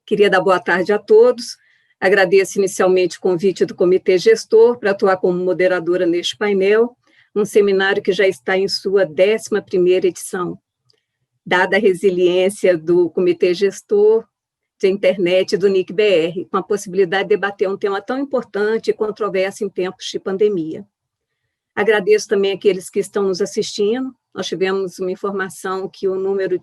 Queria dar boa tarde a todos. Agradeço inicialmente o convite do Comitê Gestor para atuar como moderadora neste painel, um seminário que já está em sua 11ª edição. Dada a resiliência do Comitê Gestor de Internet do NIC-BR, com a possibilidade de debater um tema tão importante e controverso em tempos de pandemia. Agradeço também aqueles que estão nos assistindo. Nós tivemos uma informação que o número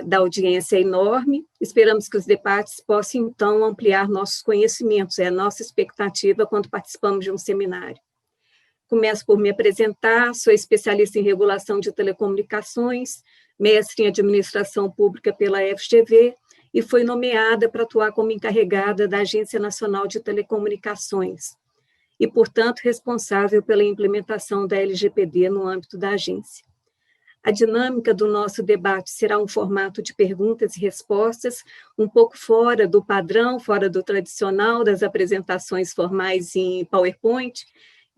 da audiência é enorme. Esperamos que os debates possam, então, ampliar nossos conhecimentos. É a nossa expectativa quando participamos de um seminário. Começo por me apresentar. Sou especialista em regulação de telecomunicações, mestre em administração pública pela FGV e fui nomeada para atuar como encarregada da Agência Nacional de Telecomunicações e, portanto, responsável pela implementação da LGPD no âmbito da agência. A dinâmica do nosso debate será um formato de perguntas e respostas, um pouco fora do padrão, fora do tradicional das apresentações formais em PowerPoint.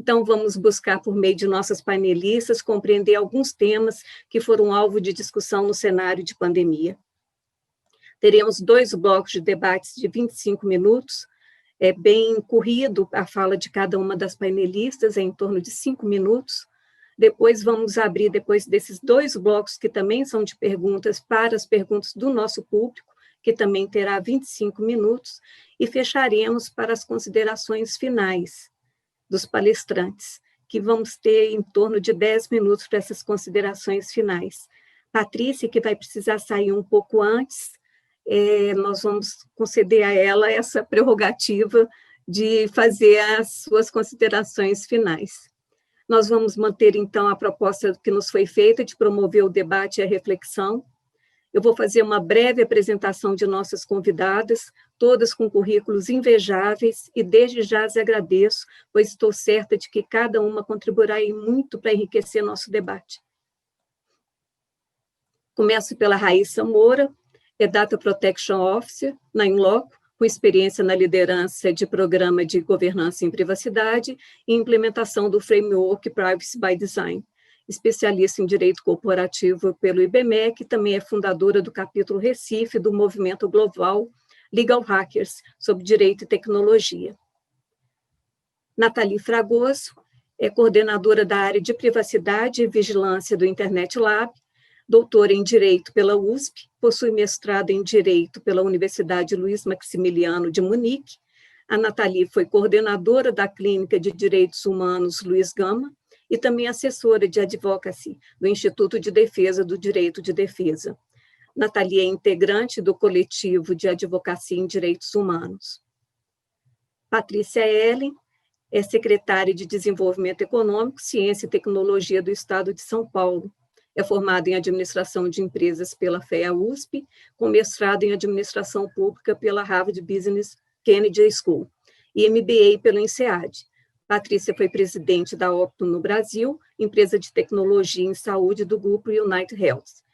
Então, vamos buscar, por meio de nossas panelistas, compreender alguns temas que foram alvo de discussão no cenário de pandemia. Teremos 2 blocos de debates de 25 minutos, é bem corrido a fala de cada uma das panelistas, é em torno de 5 minutos. Depois vamos abrir, depois desses 2 blocos, que também são de perguntas, para as perguntas do nosso público, que também terá 25 minutos, e fecharemos para as considerações finais dos palestrantes, que vamos ter em torno de 10 minutos para essas considerações finais. Patrícia, que vai precisar sair um pouco antes, nós vamos conceder a ela essa prerrogativa de fazer as suas considerações finais. Nós vamos manter, então, a proposta que nos foi feita de promover o debate e a reflexão. Eu vou fazer uma breve apresentação de nossas convidadas, todas com currículos invejáveis, e desde já as agradeço, pois estou certa de que cada uma contribuirá muito para enriquecer nosso debate. Começo pela Raíssa Moura, é Data Protection Officer na Inloco, com experiência na liderança de programa de governança em privacidade e implementação do framework Privacy by Design. Especialista em direito corporativo pelo IBMEC, também é fundadora do capítulo Recife do movimento global Legal Hackers, sobre direito e tecnologia. Nathalie Fragoso é coordenadora da área de privacidade e vigilância do Internet Lab, doutora em Direito pela USP, possui mestrado em Direito pela Universidade Luiz Maximiliano de Munique. A Nathalie foi coordenadora da Clínica de Direitos Humanos Luiz Gama e também assessora de Advocacy do Instituto de Defesa do Direito de Defesa. Nathalie é integrante do coletivo de Advocacia em Direitos Humanos. Patrícia Ellen é secretária de Desenvolvimento Econômico, Ciência e Tecnologia do Estado de São Paulo. É formada em Administração de Empresas pela FEA-USP, com mestrado em Administração Pública pela Harvard Business Kennedy School e MBA pelo INSEAD. Patrícia foi presidente da Optum no Brasil, empresa de tecnologia em saúde do grupo United Health.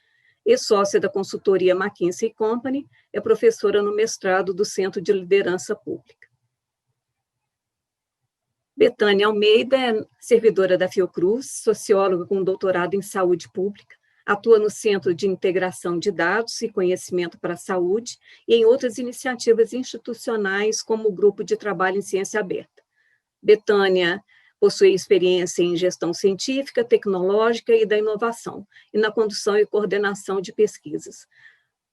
E sócia da consultoria McKinsey Company, é professora no mestrado do Centro de Liderança Pública. Betânia Almeida é servidora da Fiocruz, socióloga com doutorado em saúde pública, atua no Centro de Integração de Dados e Conhecimento para a Saúde e em outras iniciativas institucionais, como o Grupo de Trabalho em Ciência Aberta. Betânia possui experiência em gestão científica, tecnológica e da inovação, e na condução e coordenação de pesquisas.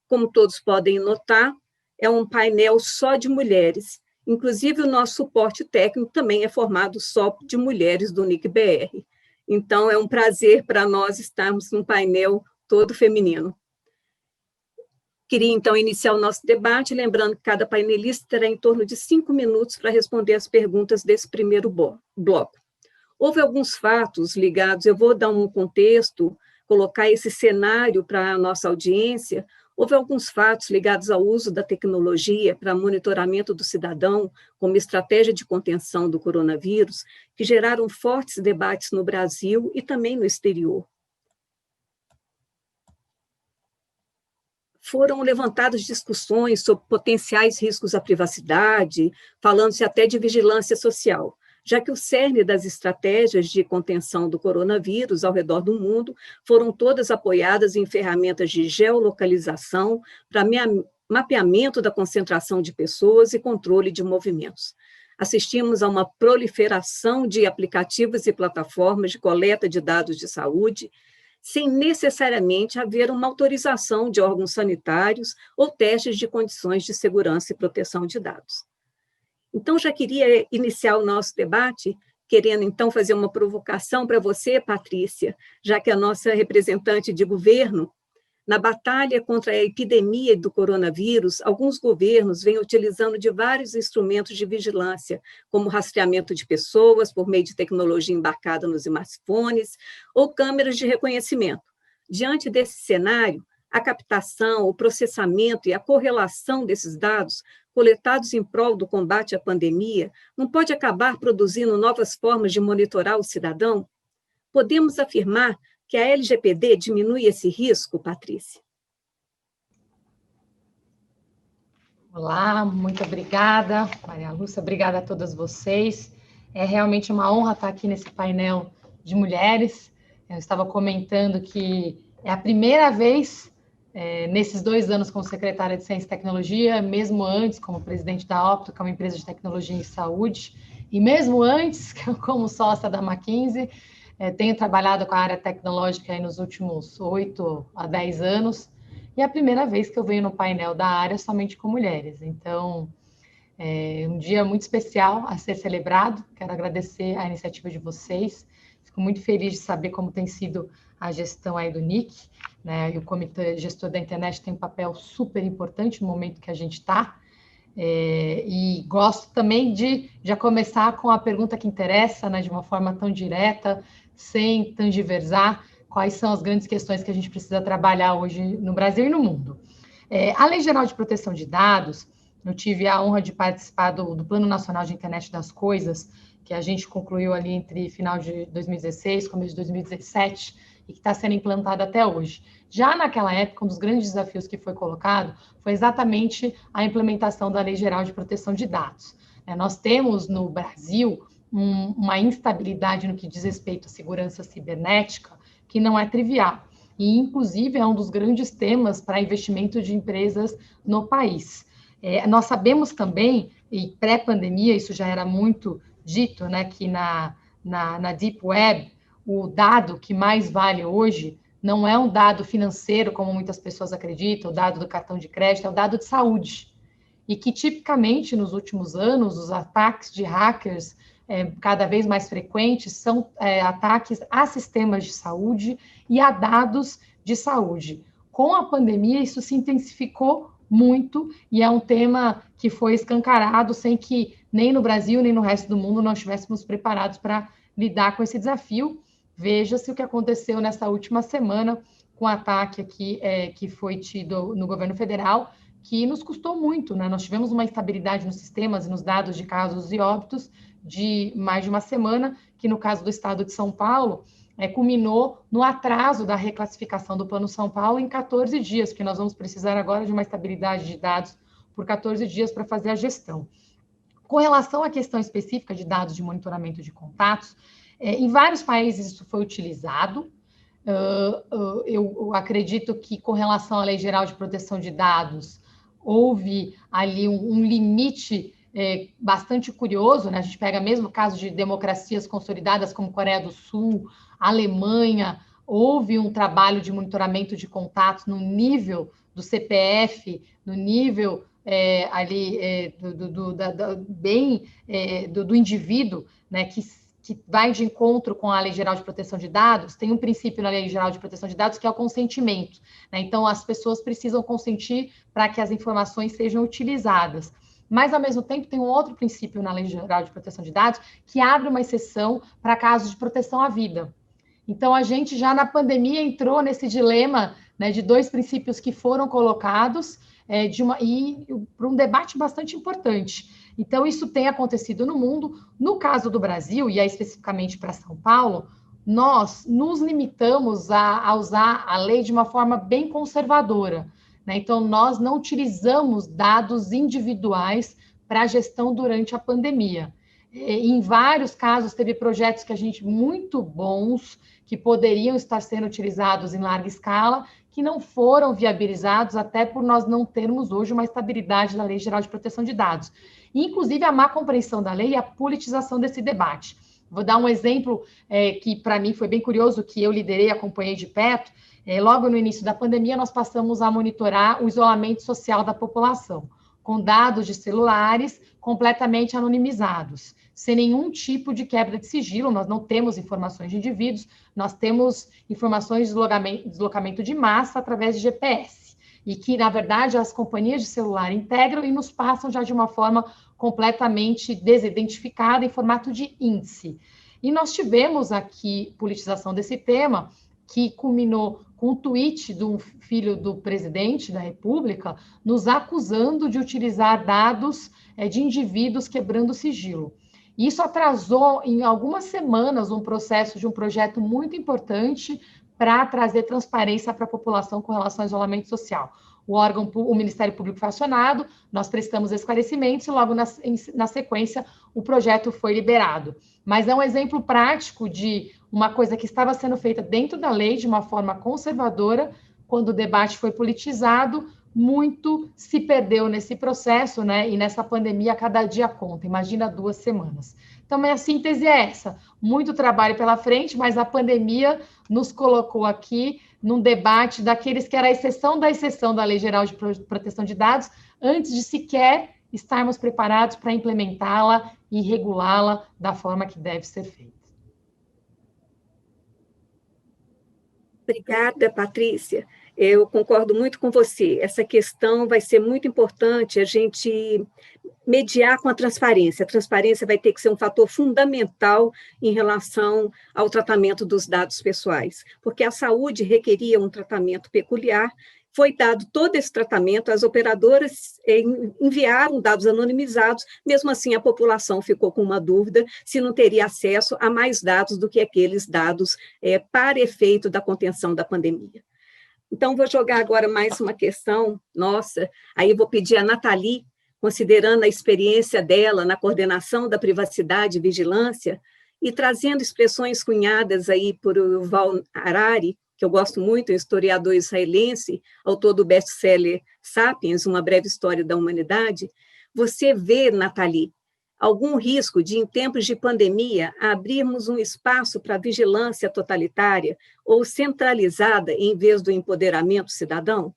Como todos podem notar, é um painel só de mulheres. Inclusive, o nosso suporte técnico também é formado só de mulheres do NIC-BR. Então, é um prazer para nós estarmos num painel todo feminino. Queria, então, iniciar o nosso debate, lembrando que cada painelista terá em torno de 5 minutos para responder as perguntas desse primeiro bloco. Houve alguns fatos ligados, eu vou dar um contexto, colocar esse cenário para a nossa audiência. Houve alguns fatos ligados ao uso da tecnologia para monitoramento do cidadão como estratégia de contenção do coronavírus, que geraram fortes debates no Brasil e também no exterior. foram levantadas discussões sobre potenciais riscos à privacidade, falando-se até de vigilância social, já que o cerne das estratégias de contenção do coronavírus ao redor do mundo foram todas apoiadas em ferramentas de geolocalização para mapeamento da concentração de pessoas e controle de movimentos. Assistimos a uma proliferação de aplicativos e plataformas de coleta de dados de saúde, sem necessariamente haver uma autorização de órgãos sanitários ou testes de condições de segurança e proteção de dados. Então, já queria iniciar o nosso debate, querendo, então, fazer uma provocação para você, Patrícia, já que é a nossa representante de governo. Na batalha contra a epidemia do coronavírus, alguns governos vêm utilizando de vários instrumentos de vigilância, como rastreamento de pessoas por meio de tecnologia embarcada nos smartphones ou câmeras de reconhecimento. Diante desse cenário, a captação, o processamento e a correlação desses dados coletados em prol do combate à pandemia não pode acabar produzindo novas formas de monitorar o cidadão? Podemos afirmar que a LGPD diminui esse risco, Patrícia? Olá, muito obrigada, Maria Lúcia, obrigada a todas vocês. É realmente uma honra estar aqui nesse painel de mulheres. Eu estava comentando que é a primeira vez, nesses 2 anos como secretária de Ciência e Tecnologia, mesmo antes como presidente da Opto, que é uma empresa de tecnologia em saúde, e mesmo antes como sócia da McKinsey, tenho trabalhado com a área tecnológica aí nos últimos 8 a 10 anos, e é a primeira vez que eu venho no painel da área somente com mulheres. Então, é um dia muito especial a ser celebrado. Quero agradecer a iniciativa de vocês. Fico muito feliz de saber como tem sido a gestão aí do NIC, né? E o Comitê Gestor da Internet tem um papel super importante no momento que a gente está. E gosto também de já começar com a pergunta que interessa, né, de uma forma tão direta, sem tangiversar, quais são as grandes questões que a gente precisa trabalhar hoje no Brasil e no mundo. A Lei Geral de Proteção de Dados, eu tive a honra de participar do Plano Nacional de Internet das Coisas, que a gente concluiu ali entre final de 2016 e começo de 2017, e que está sendo implantado até hoje. Já naquela época, um dos grandes desafios que foi colocado foi exatamente a implementação da Lei Geral de Proteção de Dados. Nós temos no Brasil uma instabilidade no que diz respeito à segurança cibernética que não é trivial. E, inclusive, é um dos grandes temas para investimento de empresas no país. Nós sabemos também, e pré-pandemia, isso já era muito dito, né, que na Deep Web, o dado que mais vale hoje não é um dado financeiro, como muitas pessoas acreditam, o dado do cartão de crédito, é o dado de saúde. E que, tipicamente, nos últimos anos, os ataques de hackers cada vez mais frequentes são ataques a sistemas de saúde e a dados de saúde. Com a pandemia, isso se intensificou muito e é um tema que foi escancarado sem que nem no Brasil, nem no resto do mundo nós estivéssemos preparados para lidar com esse desafio. Veja-se o que aconteceu nessa última semana com o ataque aqui que foi tido no governo federal, que nos custou muito, né? Nós tivemos uma instabilidade nos sistemas e nos dados de casos e óbitos de mais de uma semana, que no caso do estado de São Paulo, culminou no atraso da reclassificação do Plano São Paulo em 14 dias, porque nós vamos precisar agora de uma estabilidade de dados por 14 dias para fazer a gestão. Com relação à questão específica de dados de monitoramento de contatos, em vários países isso foi utilizado. Eu acredito que, com relação à Lei Geral de Proteção de Dados, houve ali um limite bastante curioso, né? A gente pega mesmo casos de democracias consolidadas como Coreia do Sul, Alemanha, houve um trabalho de monitoramento de contatos no nível do CPF, no nível do indivíduo, né, que vai de encontro com a Lei Geral de Proteção de Dados. Tem um princípio na Lei Geral de Proteção de Dados que é o consentimento, né? Então, as pessoas precisam consentir para que as informações sejam utilizadas. Mas, ao mesmo tempo, tem um outro princípio na Lei Geral de Proteção de Dados que abre uma exceção para casos de proteção à vida. Então, a gente já na pandemia entrou nesse dilema, né, de 2 princípios que foram colocados para um debate bastante importante. Então, isso tem acontecido no mundo. No caso do Brasil, e aí especificamente para São Paulo, nós nos limitamos a usar a lei de uma forma bem conservadora. né? Então, nós não utilizamos dados individuais para a gestão durante a pandemia. Em vários casos, teve projetos que a gente muito bons, que poderiam estar sendo utilizados em larga escala, que não foram viabilizados, até por nós não termos hoje uma estabilidade da Lei Geral de Proteção de Dados. Inclusive, a má compreensão da lei e a politização desse debate. Vou dar um exemplo que, para mim, foi bem curioso, que eu liderei e acompanhei de perto. Logo no início da pandemia, nós passamos a monitorar o isolamento social da população, com dados de celulares completamente anonimizados, sem nenhum tipo de quebra de sigilo. Nós não temos informações de indivíduos, nós temos informações de deslocamento de massa através de GPS, e que, na verdade, as companhias de celular integram e nos passam já de uma forma completamente desidentificada, em formato de índice. E nós tivemos aqui politização desse tema, que culminou com um tweet de um filho do presidente da República nos acusando de utilizar dados de indivíduos quebrando o sigilo. Isso atrasou em algumas semanas um processo de um projeto muito importante para trazer transparência para a população com relação ao isolamento social. O Ministério Público foi acionado, nós prestamos esclarecimentos e logo na sequência o projeto foi liberado. Mas é um exemplo prático de uma coisa que estava sendo feita dentro da lei de uma forma conservadora. Quando o debate foi politizado, muito se perdeu nesse processo, né? E nessa pandemia, cada dia conta, imagina 2 semanas. Então, a síntese é essa: muito trabalho pela frente, mas a pandemia nos colocou aqui num debate daqueles que era a exceção da Lei Geral de Proteção de Dados, antes de sequer estarmos preparados para implementá-la e regulá-la da forma que deve ser feita. Obrigada, Patrícia. Eu concordo muito com você. Essa questão vai ser muito importante a gente mediar com a transparência. A transparência vai ter que ser um fator fundamental em relação ao tratamento dos dados pessoais, porque a saúde requeria um tratamento peculiar. Foi dado todo esse tratamento, as operadoras enviaram dados anonimizados, mesmo assim a população ficou com uma dúvida se não teria acesso a mais dados do que aqueles dados para efeito da contenção da pandemia. Então, vou jogar agora mais uma questão nossa, aí vou pedir a Nathalie, considerando a experiência dela na coordenação da privacidade e vigilância, e trazendo expressões cunhadas aí por Yuval Harari, que eu gosto muito, um historiador israelense, autor do best-seller Sapiens, Uma Breve História da Humanidade. Você vê, Nathalie, algum risco de, em tempos de pandemia, abrirmos um espaço para vigilância totalitária ou centralizada em vez do empoderamento cidadão?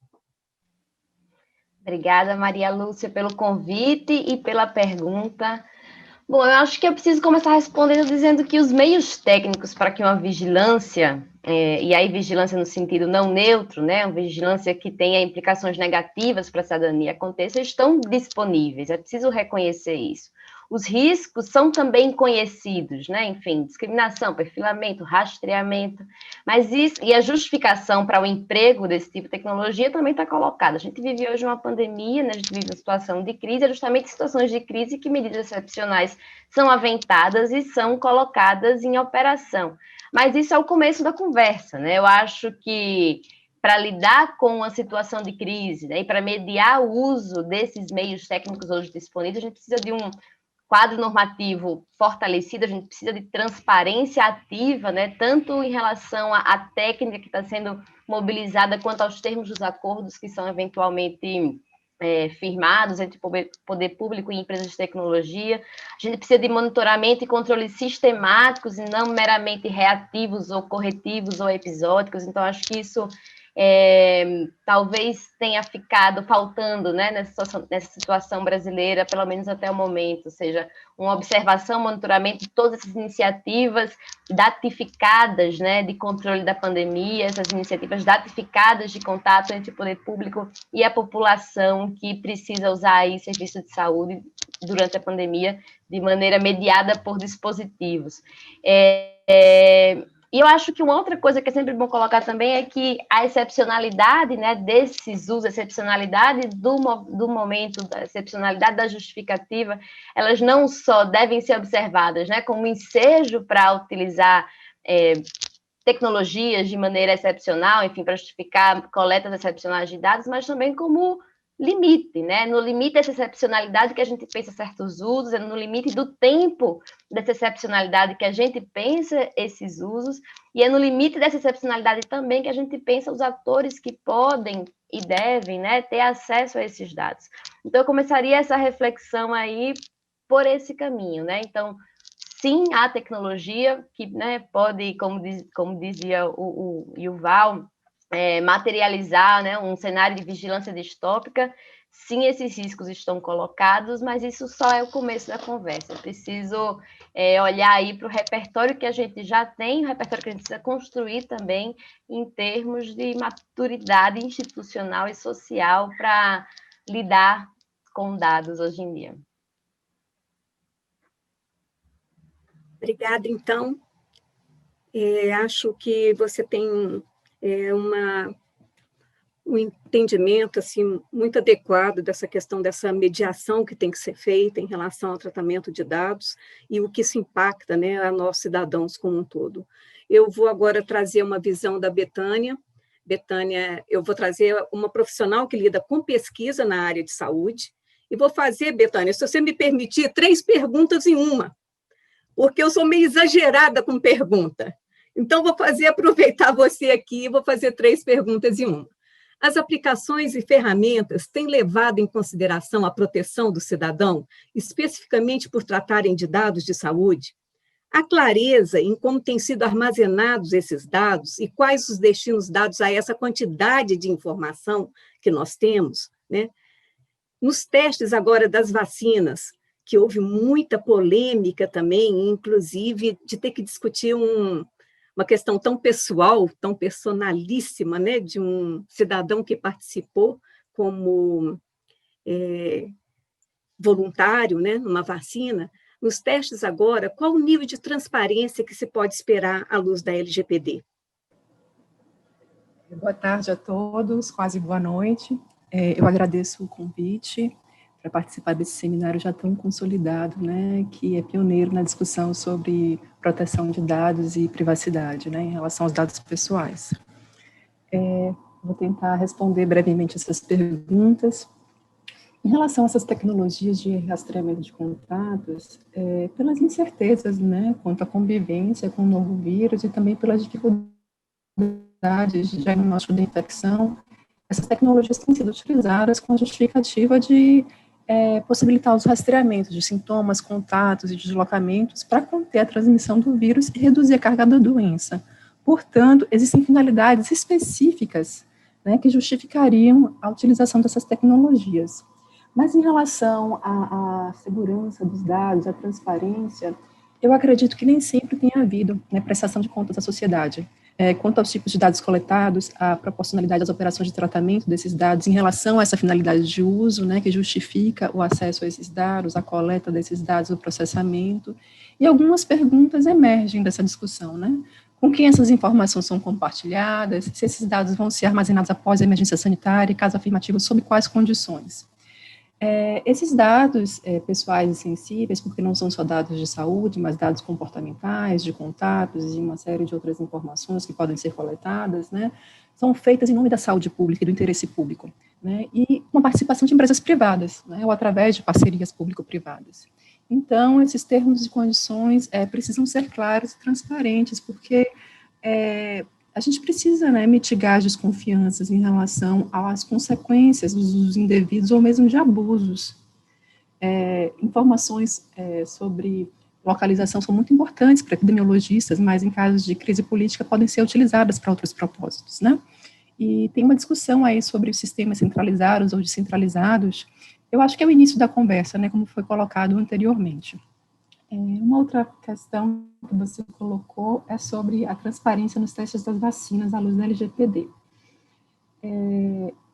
Obrigada, Maria Lúcia, pelo convite e pela pergunta. Bom, eu acho que eu preciso começar respondendo dizendo que os meios técnicos para que uma vigilância, e aí vigilância no sentido não neutro, né, uma vigilância que tenha implicações negativas para a cidadania aconteça, estão disponíveis, é preciso reconhecer isso. Os riscos são também conhecidos, né? Enfim, discriminação, perfilamento, rastreamento, mas isso, e a justificação para o emprego desse tipo de tecnologia também está colocada. A gente vive hoje uma pandemia, né? A gente vive uma situação de crise, é justamente situações de crise que medidas excepcionais são aventadas e são colocadas em operação. Mas isso é o começo da conversa, né? Eu acho que para lidar com a situação de crise, né, e para mediar o uso desses meios técnicos hoje disponíveis, a gente precisa de um quadro normativo fortalecido, a gente precisa de transparência ativa, né, tanto em relação à técnica que está sendo mobilizada, quanto aos termos dos acordos que são eventualmente firmados entre poder público e empresas de tecnologia. A gente precisa de monitoramento e controle sistemáticos e não meramente reativos ou corretivos ou episódicos. Então, acho que isso talvez tenha ficado faltando, né, nessa situação brasileira, pelo menos até o momento, ou seja, uma observação, monitoramento de todas essas iniciativas datificadas, né, de controle da pandemia, essas iniciativas datificadas de contato entre o poder público e a população que precisa usar aí serviço de saúde durante a pandemia de maneira mediada por dispositivos. E eu acho que uma outra coisa que é sempre bom colocar também é que a excepcionalidade, né, desses usos, a excepcionalidade do momento, a excepcionalidade da justificativa, elas não só devem ser observadas, né, como ensejo para utilizar tecnologias de maneira excepcional, enfim, para justificar coletas excepcionais de dados, mas também como limite, né? No limite dessa excepcionalidade que a gente pensa certos usos, é no limite do tempo dessa excepcionalidade que a gente pensa esses usos, e é no limite dessa excepcionalidade também que a gente pensa os atores que podem e devem, né, ter acesso a esses dados. Então, eu começaria essa reflexão aí por esse caminho, né? Então, sim, há tecnologia que, né, pode, como dizia o Yuval, materializar, né, um cenário de vigilância distópica. Sim, esses riscos estão colocados, mas isso só é o começo da conversa. Eu preciso olhar aí para o repertório que a gente já tem, o repertório que a gente precisa construir também em termos de maturidade institucional e social para lidar com dados hoje em dia. Obrigada, então. Acho que você tem um entendimento assim, muito adequado dessa questão dessa mediação que tem que ser feita em relação ao tratamento de dados e o que isso impacta, né, a nós cidadãos como um todo. Eu vou agora trazer uma visão da Betânia. Betânia, eu vou trazer uma profissional que lida com pesquisa na área de saúde, e vou fazer, Betânia, se você me permitir, 3 perguntas em uma, porque eu sou meio exagerada com pergunta. Então, vou aproveitar você aqui, e vou fazer 3 perguntas em uma. As aplicações e ferramentas têm levado em consideração a proteção do cidadão, especificamente por tratarem de dados de saúde? A clareza em como têm sido armazenados esses dados e quais os destinos dados a essa quantidade de informação que nós temos, né? Nos testes agora das vacinas, que houve muita polêmica também, inclusive de ter que discutir uma questão tão pessoal, tão personalíssima, né, de um cidadão que participou como voluntário, né, numa vacina. Nos testes agora, qual o nível de transparência que se pode esperar à luz da LGPD? Boa tarde a todos, quase boa noite. Eu agradeço o convite para participar desse seminário já tão consolidado, né, que é pioneiro na discussão sobre proteção de dados e privacidade, né, em relação aos dados pessoais. Vou tentar responder brevemente essas perguntas. Em relação a essas tecnologias de rastreamento de contatos, pelas incertezas, né, quanto à convivência com o novo vírus e também pelas dificuldades de diagnóstico da infecção, essas tecnologias têm sido utilizadas com a justificativa de possibilitar os rastreamentos de sintomas, contatos e deslocamentos para conter a transmissão do vírus e reduzir a carga da doença. Portanto, existem finalidades específicas, né, que justificariam a utilização dessas tecnologias. Mas em relação à segurança dos dados, à transparência, eu acredito que nem sempre tem havido, né, prestação de contas à sociedade. Quanto aos tipos de dados coletados, a proporcionalidade das operações de tratamento desses dados em relação a essa finalidade de uso, né, que justifica o acesso a esses dados, a coleta desses dados, o processamento, e algumas perguntas emergem dessa discussão, né? Com quem essas informações são compartilhadas, se esses dados vão ser armazenados após a emergência sanitária, e caso afirmativo, sob quais condições. Esses dados pessoais e sensíveis, porque não são só dados de saúde, mas dados comportamentais, de contatos e uma série de outras informações que podem ser coletadas, né, são feitas em nome da saúde pública e do interesse público, né, e com a participação de empresas privadas, né, ou através de parcerias público-privadas. Então, esses termos e condições precisam ser claros e transparentes, porque a gente precisa, né, mitigar as desconfianças em relação às consequências dos usos indevidos ou mesmo de abusos. Informações sobre localização são muito importantes para epidemiologistas, mas em casos de crise política podem ser utilizadas para outros propósitos, né? E tem uma discussão aí sobre os sistemas centralizados ou descentralizados. Eu acho que é o início da conversa, né, como foi colocado anteriormente. Uma outra questão que você colocou é sobre a transparência nos testes das vacinas à luz da LGPD.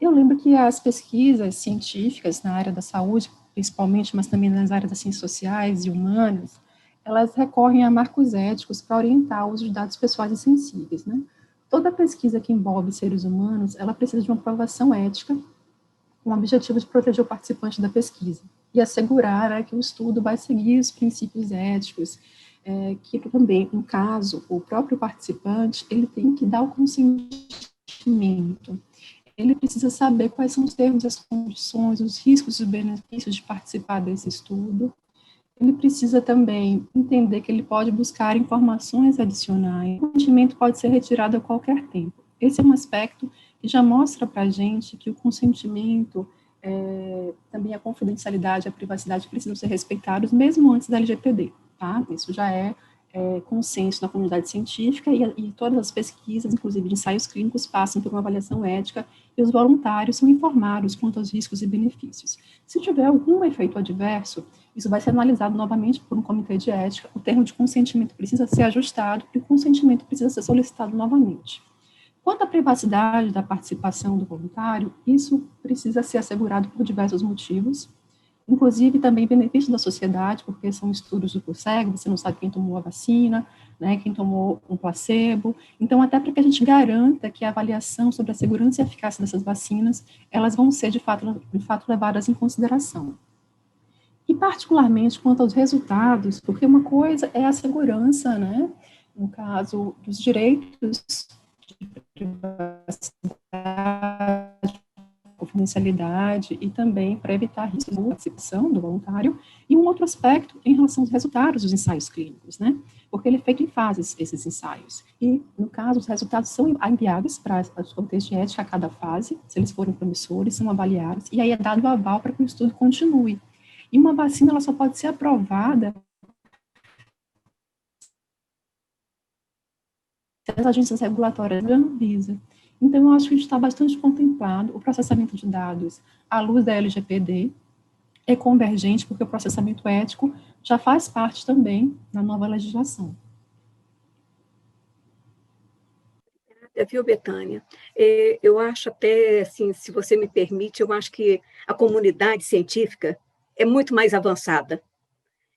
Eu lembro que as pesquisas científicas na área da saúde, principalmente, mas também nas áreas das ciências sociais e humanas, elas recorrem a marcos éticos para orientar o uso de dados pessoais e sensíveis, né? Toda pesquisa que envolve seres humanos, ela precisa de uma aprovação ética com o objetivo de proteger o participante da pesquisa e assegurar, né, que o estudo vai seguir os princípios éticos que também, no caso, o próprio participante, ele tem que dar o consentimento. Ele precisa saber quais são os termos, as condições, os riscos e os benefícios de participar desse estudo. Ele precisa também entender que ele pode buscar informações adicionais. O consentimento pode ser retirado a qualquer tempo. Esse é um aspecto que já mostra para a gente que o consentimento, também a confidencialidade, a privacidade precisam ser respeitados mesmo antes da LGPD, tá? Isso já é consenso na comunidade científica e todas as pesquisas, inclusive de ensaios clínicos, passam por uma avaliação ética e os voluntários são informados quanto aos riscos e benefícios. Se tiver algum efeito adverso, isso vai ser analisado novamente por um comitê de ética, o termo de consentimento precisa ser ajustado e o consentimento precisa ser solicitado novamente. Quanto à privacidade da participação do voluntário, isso precisa ser assegurado por diversos motivos, inclusive também benefício da sociedade, porque são estudos duplo cego, você não sabe quem tomou a vacina, né, quem tomou um placebo, então até para que a gente garanta que a avaliação sobre a segurança e eficácia dessas vacinas, elas vão ser de fato levadas em consideração. E particularmente quanto aos resultados, porque uma coisa é a segurança, né, no caso dos direitos de privacidade, confidencialidade e também para evitar riscos de participação do voluntário, e um outro aspecto em relação aos resultados dos ensaios clínicos, né? Porque ele é feito em fases, esses ensaios, e, no caso, os resultados são enviados para os comitês de ética a cada fase, se eles forem promissores, são avaliados, e aí é dado o aval para que o estudo continue. E uma vacina, ela só pode ser aprovada se as agências regulatórias da Anvisa. Então, eu acho que está bastante contemplado o processamento de dados à luz da LGPD, é convergente, porque o processamento ético já faz parte também da nova legislação. Viu, Betânia? Eu acho até, assim, se você me permite, eu acho que a comunidade científica é muito mais avançada.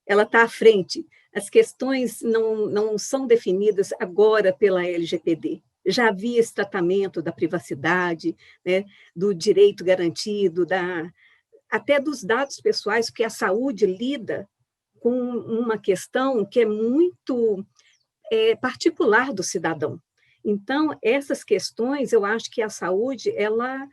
Ela está à frente. As questões não são definidas agora pela LGPD. Já havia esse tratamento da privacidade, né, do direito garantido, até dos dados pessoais, porque a saúde lida com uma questão que é muito particular do cidadão. Então, essas questões, eu acho que a saúde, ela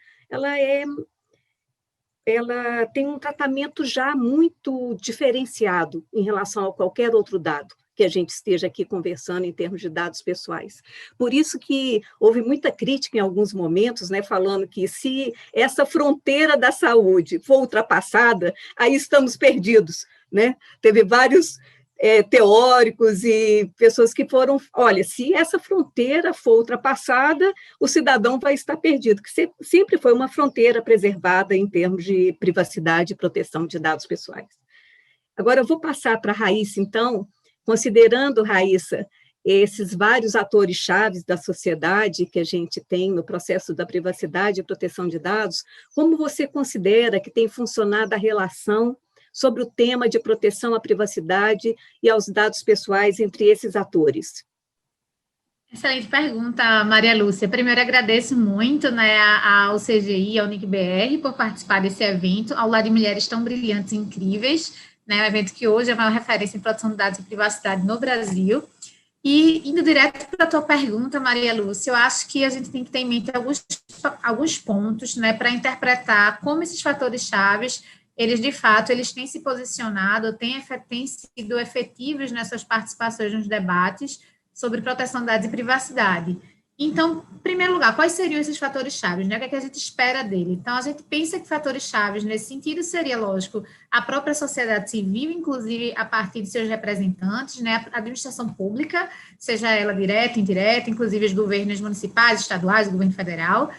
tem um tratamento já muito diferenciado em relação a qualquer outro dado que a gente esteja aqui conversando em termos de dados pessoais. Por isso que houve muita crítica em alguns momentos, né, falando que se essa fronteira da saúde for ultrapassada, aí estamos perdidos, né? Teve vários teóricos e pessoas que foram, olha, se essa fronteira for ultrapassada, o cidadão vai estar perdido, que sempre foi uma fronteira preservada em termos de privacidade e proteção de dados pessoais. Agora, eu vou passar para a Raíssa, então, considerando, Raíssa, esses vários atores chaves da sociedade que a gente tem no processo da privacidade e proteção de dados, como você considera que tem funcionado a relação sobre o tema de proteção à privacidade e aos dados pessoais entre esses atores? Excelente pergunta, Maria Lúcia. Primeiro, agradeço muito, né, ao CGI, ao NIC-BR, por participar desse evento, ao lado de mulheres tão brilhantes e incríveis, né, um evento que hoje é a maior referência em proteção de dados e privacidade no Brasil. E, indo direto para a tua pergunta, Maria Lúcia, eu acho que a gente tem que ter em mente alguns pontos, né, para interpretar como esses fatores chaves eles, de fato, eles têm se posicionado, têm sido efetivos nessas participações nos debates sobre proteção de dados e privacidade. Então, em primeiro lugar, quais seriam esses fatores chaves, né? O que a gente espera dele? Então, a gente pensa que fatores chaves, nesse sentido, seria, lógico, a própria sociedade civil, inclusive a partir de seus representantes, né? A administração pública, seja ela direta, indireta, inclusive os governos municipais, estaduais, o governo federal,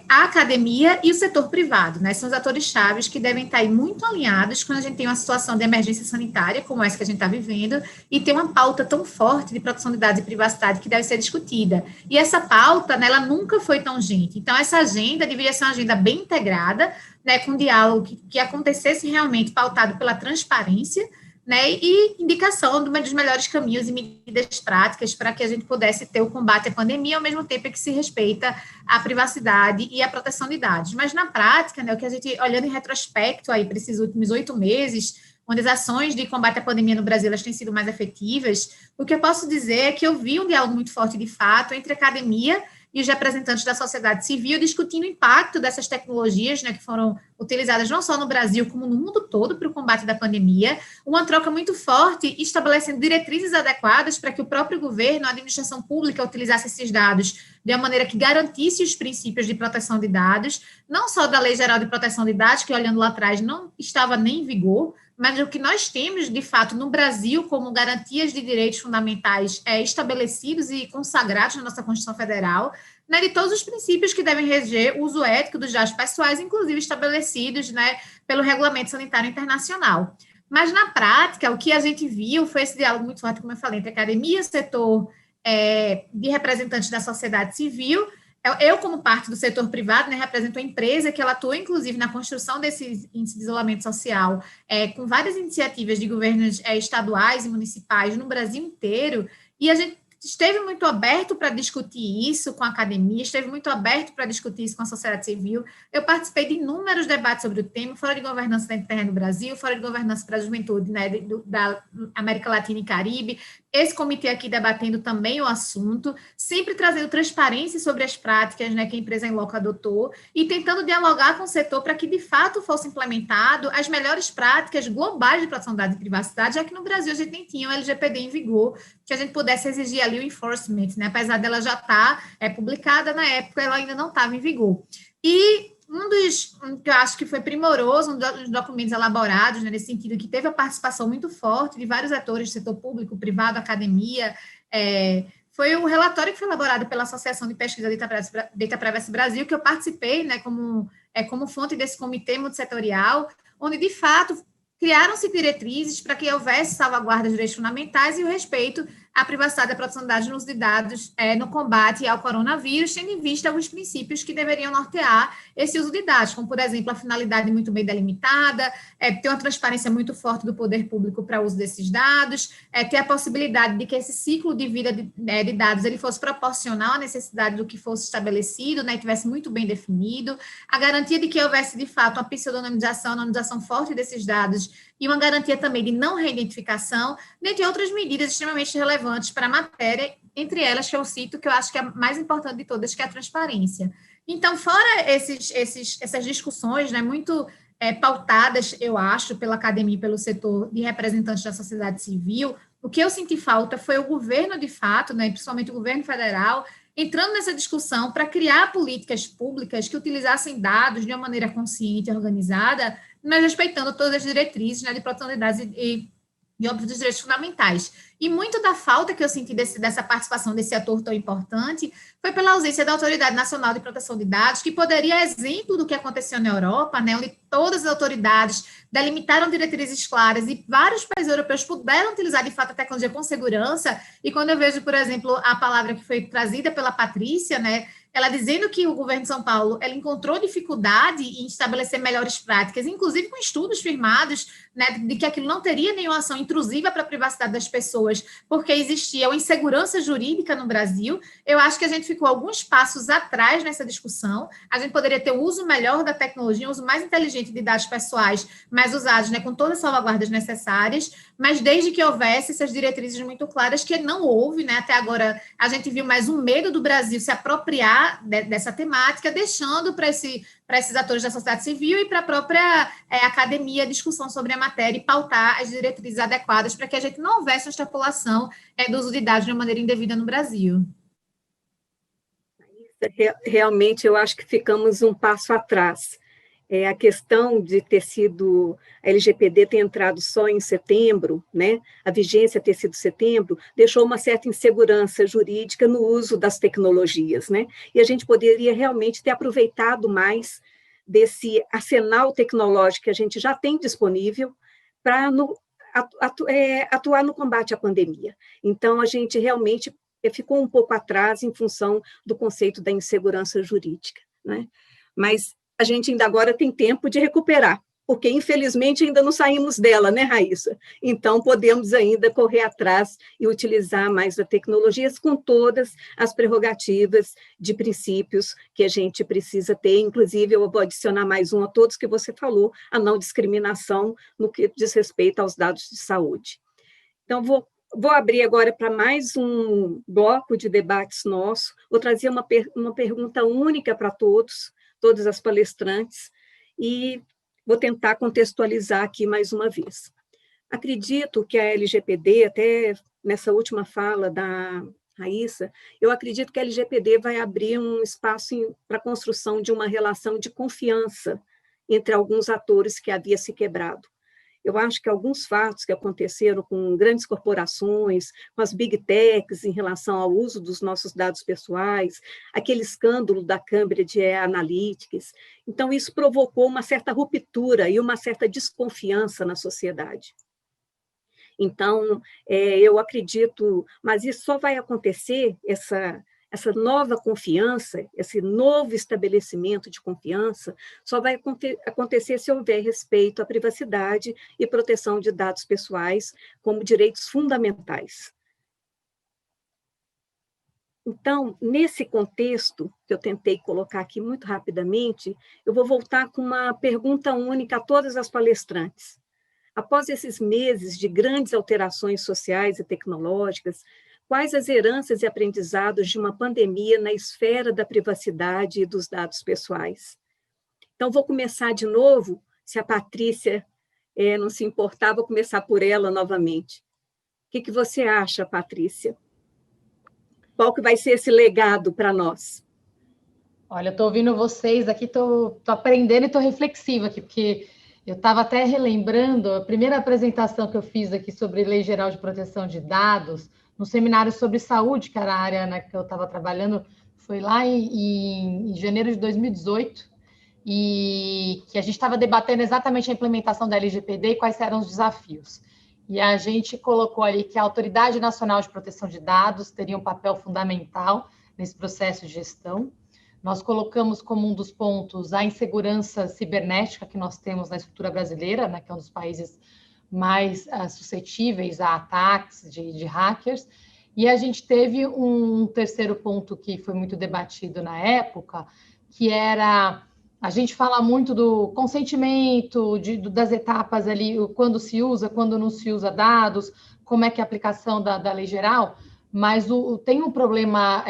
a academia e o setor privado, né? São os atores chaves que devem estar aí muito alinhados quando a gente tem uma situação de emergência sanitária, como essa que a gente está vivendo, e tem uma pauta tão forte de proteção de dados e privacidade que deve ser discutida. E essa pauta, né, ela nunca foi tão urgente. Então, essa agenda deveria ser uma agenda bem integrada, né, com diálogo que acontecesse realmente pautado pela transparência, né, e indicação dos melhores caminhos e medidas práticas para que a gente pudesse ter o combate à pandemia, ao mesmo tempo que se respeita a privacidade e a proteção de dados. Mas, na prática, né, o que a gente, olhando em retrospecto aí para esses últimos 8 meses, onde as ações de combate à pandemia no Brasil elas têm sido mais efetivas, o que eu posso dizer é que eu vi um diálogo muito forte, de fato, entre a academia e os representantes da sociedade civil discutindo o impacto dessas tecnologias, né, que foram utilizadas não só no Brasil, como no mundo todo para o combate da pandemia, uma troca muito forte, estabelecendo diretrizes adequadas para que o próprio governo, a administração pública, utilizasse esses dados de uma maneira que garantisse os princípios de proteção de dados, não só da Lei Geral de Proteção de Dados, que, olhando lá atrás, não estava nem em vigor, mas o que nós temos, de fato, no Brasil, como garantias de direitos fundamentais estabelecidos e consagrados na nossa Constituição Federal, né, de todos os princípios que devem reger o uso ético dos dados pessoais, inclusive estabelecidos, né, pelo Regulamento Sanitário Internacional. Mas, na prática, o que a gente viu foi esse diálogo muito forte, como eu falei, entre a academia, setor de representantes da sociedade civil. Eu, como parte do setor privado, né, represento a empresa que ela atua, inclusive, na construção desse índice de isolamento social, com várias iniciativas de governos estaduais e municipais no Brasil inteiro, e a gente esteve muito aberto para discutir isso com a academia, esteve muito aberto para discutir isso com a sociedade civil. Eu participei de inúmeros debates sobre o tema, Fórum de Governança da Internet no Brasil, Fórum de Governança para a Juventude, né, da América Latina e Caribe, esse comitê aqui debatendo também o assunto, sempre trazendo transparência sobre as práticas, né, que a empresa em loco adotou, e tentando dialogar com o setor para que, de fato, fosse implementado as melhores práticas globais de proteção de dados e privacidade, já que no Brasil a gente nem tinha o LGPD em vigor, que a gente pudesse exigir ali o enforcement, né, apesar dela já estar publicada na época, ela ainda não estava em vigor. E que eu acho que foi primoroso, um dos documentos elaborados, né, nesse sentido, que teve a participação muito forte de vários atores do setor público, privado, academia, foi o relatório que foi elaborado pela Associação de Pesquisa Data Privacy Brasil, que eu participei, né, como fonte desse comitê multissetorial, onde, de fato, criaram-se diretrizes para que houvesse salvaguarda dos direitos fundamentais e o respeito à privacidade e à proteção de dados no uso de dados no combate ao coronavírus, tendo em vista alguns princípios que deveriam nortear esse uso de dados, como, por exemplo, a finalidade muito bem delimitada, ter uma transparência muito forte do poder público para o uso desses dados, ter a possibilidade de que esse ciclo de vida de dados ele fosse proporcional à necessidade do que fosse estabelecido, né, e tivesse muito bem definido, a garantia de que houvesse, de fato, uma pseudonimização, anonimização forte desses dados e uma garantia também de não reidentificação, dentre outras medidas extremamente relevantes para a matéria, entre elas que eu cito, que eu acho que é a mais importante de todas, que é a transparência. Então, fora essas discussões, né, muito pautadas, eu acho, pela academia e pelo setor de representantes da sociedade civil, o que eu senti falta foi o governo, de fato, né, principalmente o governo federal, entrando nessa discussão para criar políticas públicas que utilizassem dados de uma maneira consciente e organizada, mas respeitando todas as diretrizes, né, de proteção de dados e óbvio, dos direitos fundamentais. E muito da falta que eu senti dessa participação desse ator tão importante foi pela ausência da Autoridade Nacional de Proteção de Dados, que poderia, exemplo do que aconteceu na Europa, né, onde todas as autoridades delimitaram diretrizes claras e vários países europeus puderam utilizar, de fato, a tecnologia com segurança. E quando eu vejo, por exemplo, a palavra que foi trazida pela Patrícia, né, ela dizendo que o governo de São Paulo ela encontrou dificuldade em estabelecer melhores práticas, inclusive com estudos firmados, né, de que aquilo não teria nenhuma ação intrusiva para a privacidade das pessoas, porque existia uma insegurança jurídica no Brasil. Eu acho que a gente ficou alguns passos atrás nessa discussão. A gente poderia ter o uso melhor da tecnologia, um uso mais inteligente de dados pessoais, mais usados, né, com todas as salvaguardas necessárias, mas desde que houvesse essas diretrizes muito claras, que não houve, né, até agora a gente viu mais um medo do Brasil se apropriar dessa temática, deixando para esses atores da sociedade civil e para a própria academia a discussão sobre a matéria e pautar as diretrizes adequadas para que a gente não houvesse uma extrapolação do uso de dados de uma maneira indevida no Brasil. Realmente, eu acho que ficamos um passo atrás. A questão de ter sido, a LGPD ter entrado só em setembro, né, a vigência ter sido setembro, deixou uma certa insegurança jurídica no uso das tecnologias, né, e a gente poderia realmente ter aproveitado mais desse arsenal tecnológico que a gente já tem disponível para atuar no combate à pandemia. Então, a gente realmente ficou um pouco atrás em função do conceito da insegurança jurídica, né, mas a gente ainda agora tem tempo de recuperar, porque infelizmente ainda não saímos dela, né, Raíssa? Então podemos ainda correr atrás e utilizar mais as tecnologias com todas as prerrogativas de princípios que a gente precisa ter, inclusive eu vou adicionar mais um a todos que você falou, a não discriminação no que diz respeito aos dados de saúde. Então, vou abrir agora para mais um bloco de debates nosso, vou trazer uma pergunta única para todas as palestrantes, e vou tentar contextualizar aqui mais uma vez. Acredito que a LGPD, até nessa última fala da Raíssa, eu acredito que a LGPD vai abrir um espaço para a construção de uma relação de confiança entre alguns atores que havia se quebrado. Eu acho que alguns fatos que aconteceram com grandes corporações, com as big techs em relação ao uso dos nossos dados pessoais, aquele escândalo da Cambridge Analytics, então isso provocou uma certa ruptura e uma certa desconfiança na sociedade. Então, eu acredito, mas isso só vai acontecer, essa nova confiança, esse novo estabelecimento de confiança, só vai acontecer se houver respeito à privacidade e proteção de dados pessoais como direitos fundamentais. Então, nesse contexto, que eu tentei colocar aqui muito rapidamente, eu vou voltar com uma pergunta única a todas as palestrantes. Após esses meses de grandes alterações sociais e tecnológicas, quais as heranças e aprendizados de uma pandemia na esfera da privacidade e dos dados pessoais? Então, vou começar de novo, se a Patrícia não se importar, vou começar por ela novamente. O que você acha, Patrícia? Qual que vai ser esse legado para nós? Olha, eu estou ouvindo vocês aqui, estou aprendendo e estou reflexiva aqui, porque eu estava até relembrando a primeira apresentação que eu fiz aqui sobre Lei Geral de Proteção de Dados, no seminário sobre saúde, que era a área que eu estava trabalhando, foi lá em janeiro de 2018, e que a gente estava debatendo exatamente a implementação da LGPD e quais eram os desafios. E a gente colocou ali que a Autoridade Nacional de Proteção de Dados teria um papel fundamental nesse processo de gestão. Nós colocamos como um dos pontos a insegurança cibernética que nós temos na estrutura brasileira, né, que é um dos países mais suscetíveis a ataques de hackers. E a gente teve um terceiro ponto que foi muito debatido na época, que era... A gente fala muito do consentimento, das etapas ali, quando se usa, quando não se usa dados, como é que é a aplicação da lei geral, mas tem um problema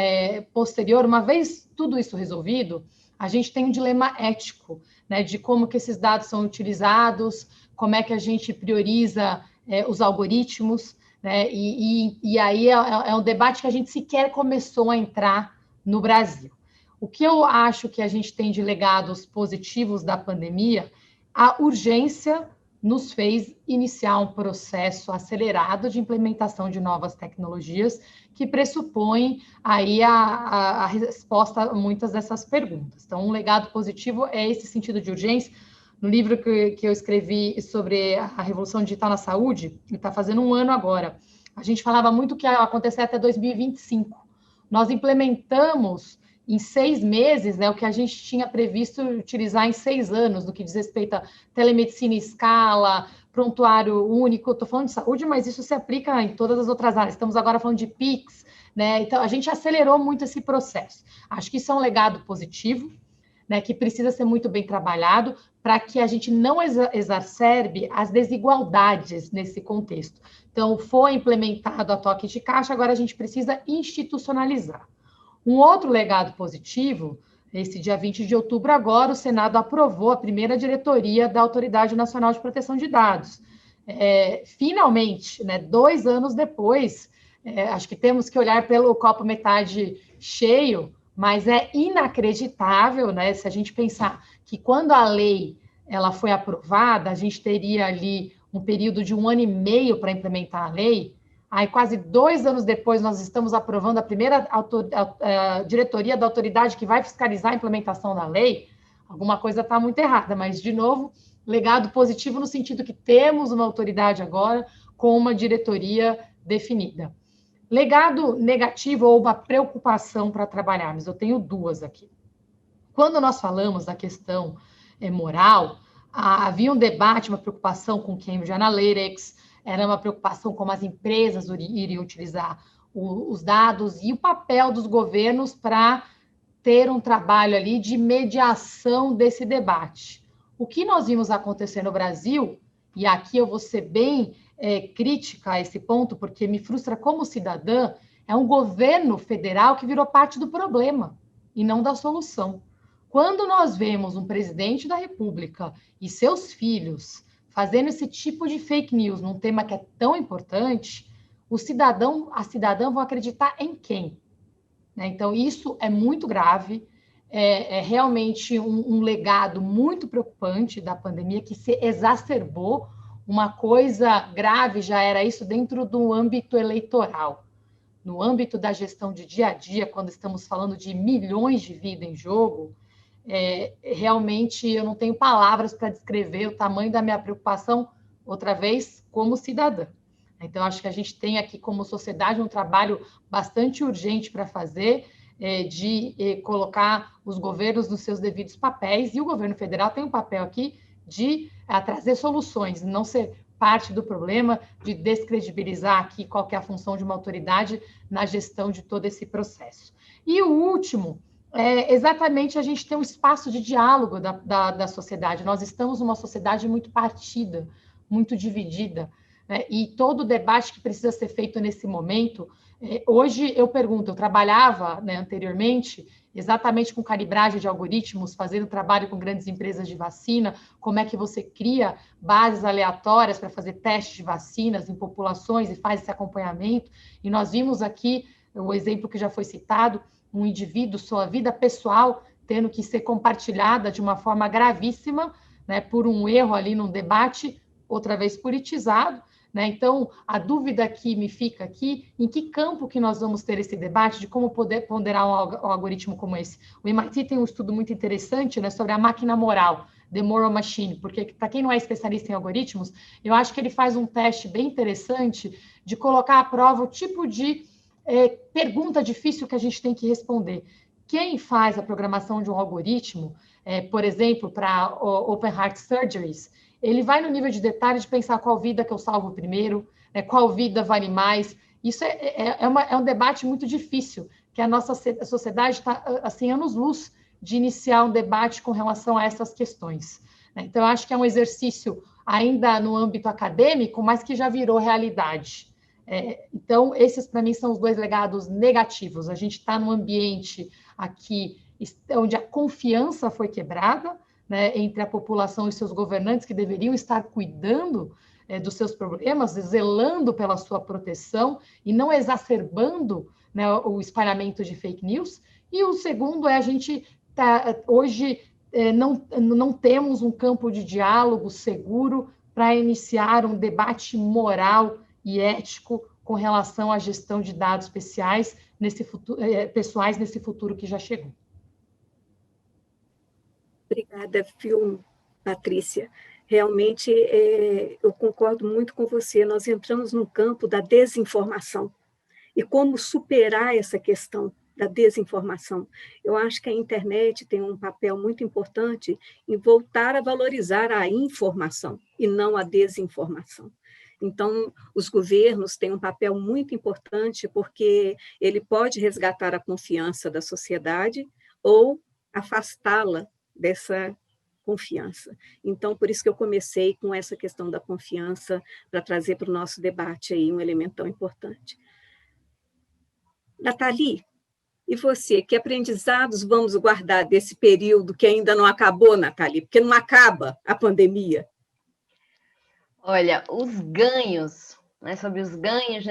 posterior. Uma vez tudo isso resolvido, a gente tem um dilema ético, né, de como que esses dados são utilizados, como é que a gente prioriza os algoritmos, né, e aí é um debate que a gente sequer começou a entrar no Brasil. O que eu acho que a gente tem de legados positivos da pandemia, a urgência nos fez iniciar um processo acelerado de implementação de novas tecnologias que pressupõem aí a resposta a muitas dessas perguntas. Então, um legado positivo é esse sentido de urgência. No livro que eu escrevi sobre a Revolução Digital na Saúde, que está fazendo um ano agora, a gente falava muito que ia acontecer até 2025. Nós implementamos em 6 meses, né, o que a gente tinha previsto utilizar em 6 anos, no que diz respeito a telemedicina em escala, prontuário único. Estou falando de saúde, mas isso se aplica em todas as outras áreas. Estamos agora falando de PIX, né? Então, a gente acelerou muito esse processo. Acho que isso é um legado positivo, né, que precisa ser muito bem trabalhado para que a gente não exacerbe as desigualdades nesse contexto. Então, foi implementado a toque de caixa, agora a gente precisa institucionalizar. Um outro legado positivo, esse dia 20 de outubro agora, o Senado aprovou a primeira diretoria da Autoridade Nacional de Proteção de Dados. Finalmente, né, 2 anos depois, acho que temos que olhar pelo copo metade cheio, mas é inacreditável, né, se a gente pensar que quando a lei ela foi aprovada, a gente teria ali um período de 1 ano e meio para implementar a lei. Aí, quase 2 anos depois, nós estamos aprovando a primeira diretoria da autoridade que vai fiscalizar a implementação da lei. Alguma coisa está muito errada, mas, de novo, legado positivo no sentido que temos uma autoridade agora com uma diretoria definida. Legado negativo ou uma preocupação para trabalharmos, eu tenho 2 aqui. Quando nós falamos da questão moral, havia um debate, uma preocupação com Cambridge Analytics, era uma preocupação como as empresas iriam utilizar os dados e o papel dos governos para ter um trabalho ali de mediação desse debate. O que nós vimos acontecer no Brasil, e aqui eu vou ser bem crítica a esse ponto, porque me frustra como cidadã, é um governo federal que virou parte do problema e não da solução. Quando nós vemos um presidente da República e seus filhos fazendo esse tipo de fake news num tema que é tão importante, o cidadão, a cidadã vão acreditar em quem? Né? Então, isso é muito grave, é realmente um legado muito preocupante da pandemia, que se exacerbou. Uma coisa grave já era isso dentro do âmbito eleitoral. No âmbito da gestão de dia a dia, quando estamos falando de milhões de vidas em jogo, realmente eu não tenho palavras para descrever o tamanho da minha preocupação, outra vez, como cidadã. Então, acho que a gente tem aqui, como sociedade, um trabalho bastante urgente para fazer, de colocar os governos nos seus devidos papéis, e o governo federal tem um papel aqui de trazer soluções, não ser parte do problema, de descredibilizar aqui qual que é a função de uma autoridade na gestão de todo esse processo. E o último, exatamente a gente tem um espaço de diálogo da sociedade. Nós estamos numa sociedade muito partida, muito dividida, né? E todo o debate que precisa ser feito nesse momento, hoje eu pergunto, eu trabalhava, né, anteriormente exatamente com calibragem de algoritmos, fazendo trabalho com grandes empresas de vacina, como é que você cria bases aleatórias para fazer testes de vacinas em populações e faz esse acompanhamento, e nós vimos aqui o exemplo que já foi citado, um indivíduo, sua vida pessoal, tendo que ser compartilhada de uma forma gravíssima, né, por um erro ali num debate, outra vez politizado, né? Então, a dúvida que me fica aqui, em que campo que nós vamos ter esse debate de como poder ponderar um algoritmo como esse? O MIT tem um estudo muito interessante, né, sobre a máquina moral, The Moral Machine, porque, para quem não é especialista em algoritmos, eu acho que ele faz um teste bem interessante de colocar à prova o tipo de pergunta difícil que a gente tem que responder. Quem faz a programação de um algoritmo, por exemplo, para Open Heart Surgeries, ele vai no nível de detalhe de pensar qual vida que eu salvo primeiro, né, qual vida vale mais. Isso é um debate muito difícil, que a nossa sociedade está, assim, anos-luz de iniciar um debate com relação a essas questões. Né? Então, eu acho que é um exercício ainda no âmbito acadêmico, mas que já virou realidade. Então, esses, para mim, são os dois legados negativos. A gente está num ambiente aqui onde a confiança foi quebrada, né, entre a população e seus governantes, que deveriam estar cuidando dos seus problemas, zelando pela sua proteção e não exacerbando, né, o espalhamento de fake news. E o segundo a gente hoje não temos um campo de diálogo seguro para iniciar um debate moral e ético com relação à gestão de dados pessoais nesse futuro que já chegou. Obrigada, Patrícia. Realmente, eu concordo muito com você. Nós entramos no campo da desinformação e como superar essa questão da desinformação. Eu acho que a internet tem um papel muito importante em voltar a valorizar a informação e não a desinformação. Então, os governos têm um papel muito importante porque ele pode resgatar a confiança da sociedade ou afastá-la dessa confiança. Então, por isso que eu comecei com essa questão da confiança, para trazer para o nosso debate aí um elemento tão importante. Nathalie, e você, que aprendizados vamos guardar desse período que ainda não acabou, Nathalie? Porque não acaba a pandemia. Olha, os ganhos, né, sobre os ganhos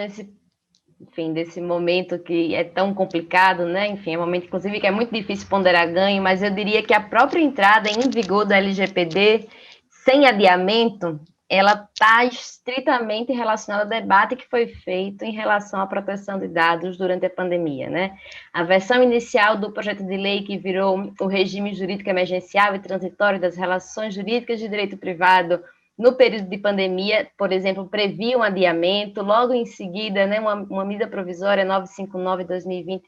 desse momento que é tão complicado, né? Enfim, é um momento, inclusive, que é muito difícil ponderar ganho, mas eu diria que a própria entrada em vigor da LGPD, sem adiamento, ela está estritamente relacionada ao debate que foi feito em relação à proteção de dados durante a pandemia, né? A versão inicial do projeto de lei que virou o regime jurídico emergencial e transitório das relações jurídicas de direito privado no período de pandemia, por exemplo, previa um adiamento, logo em seguida, né, uma medida provisória 959/2020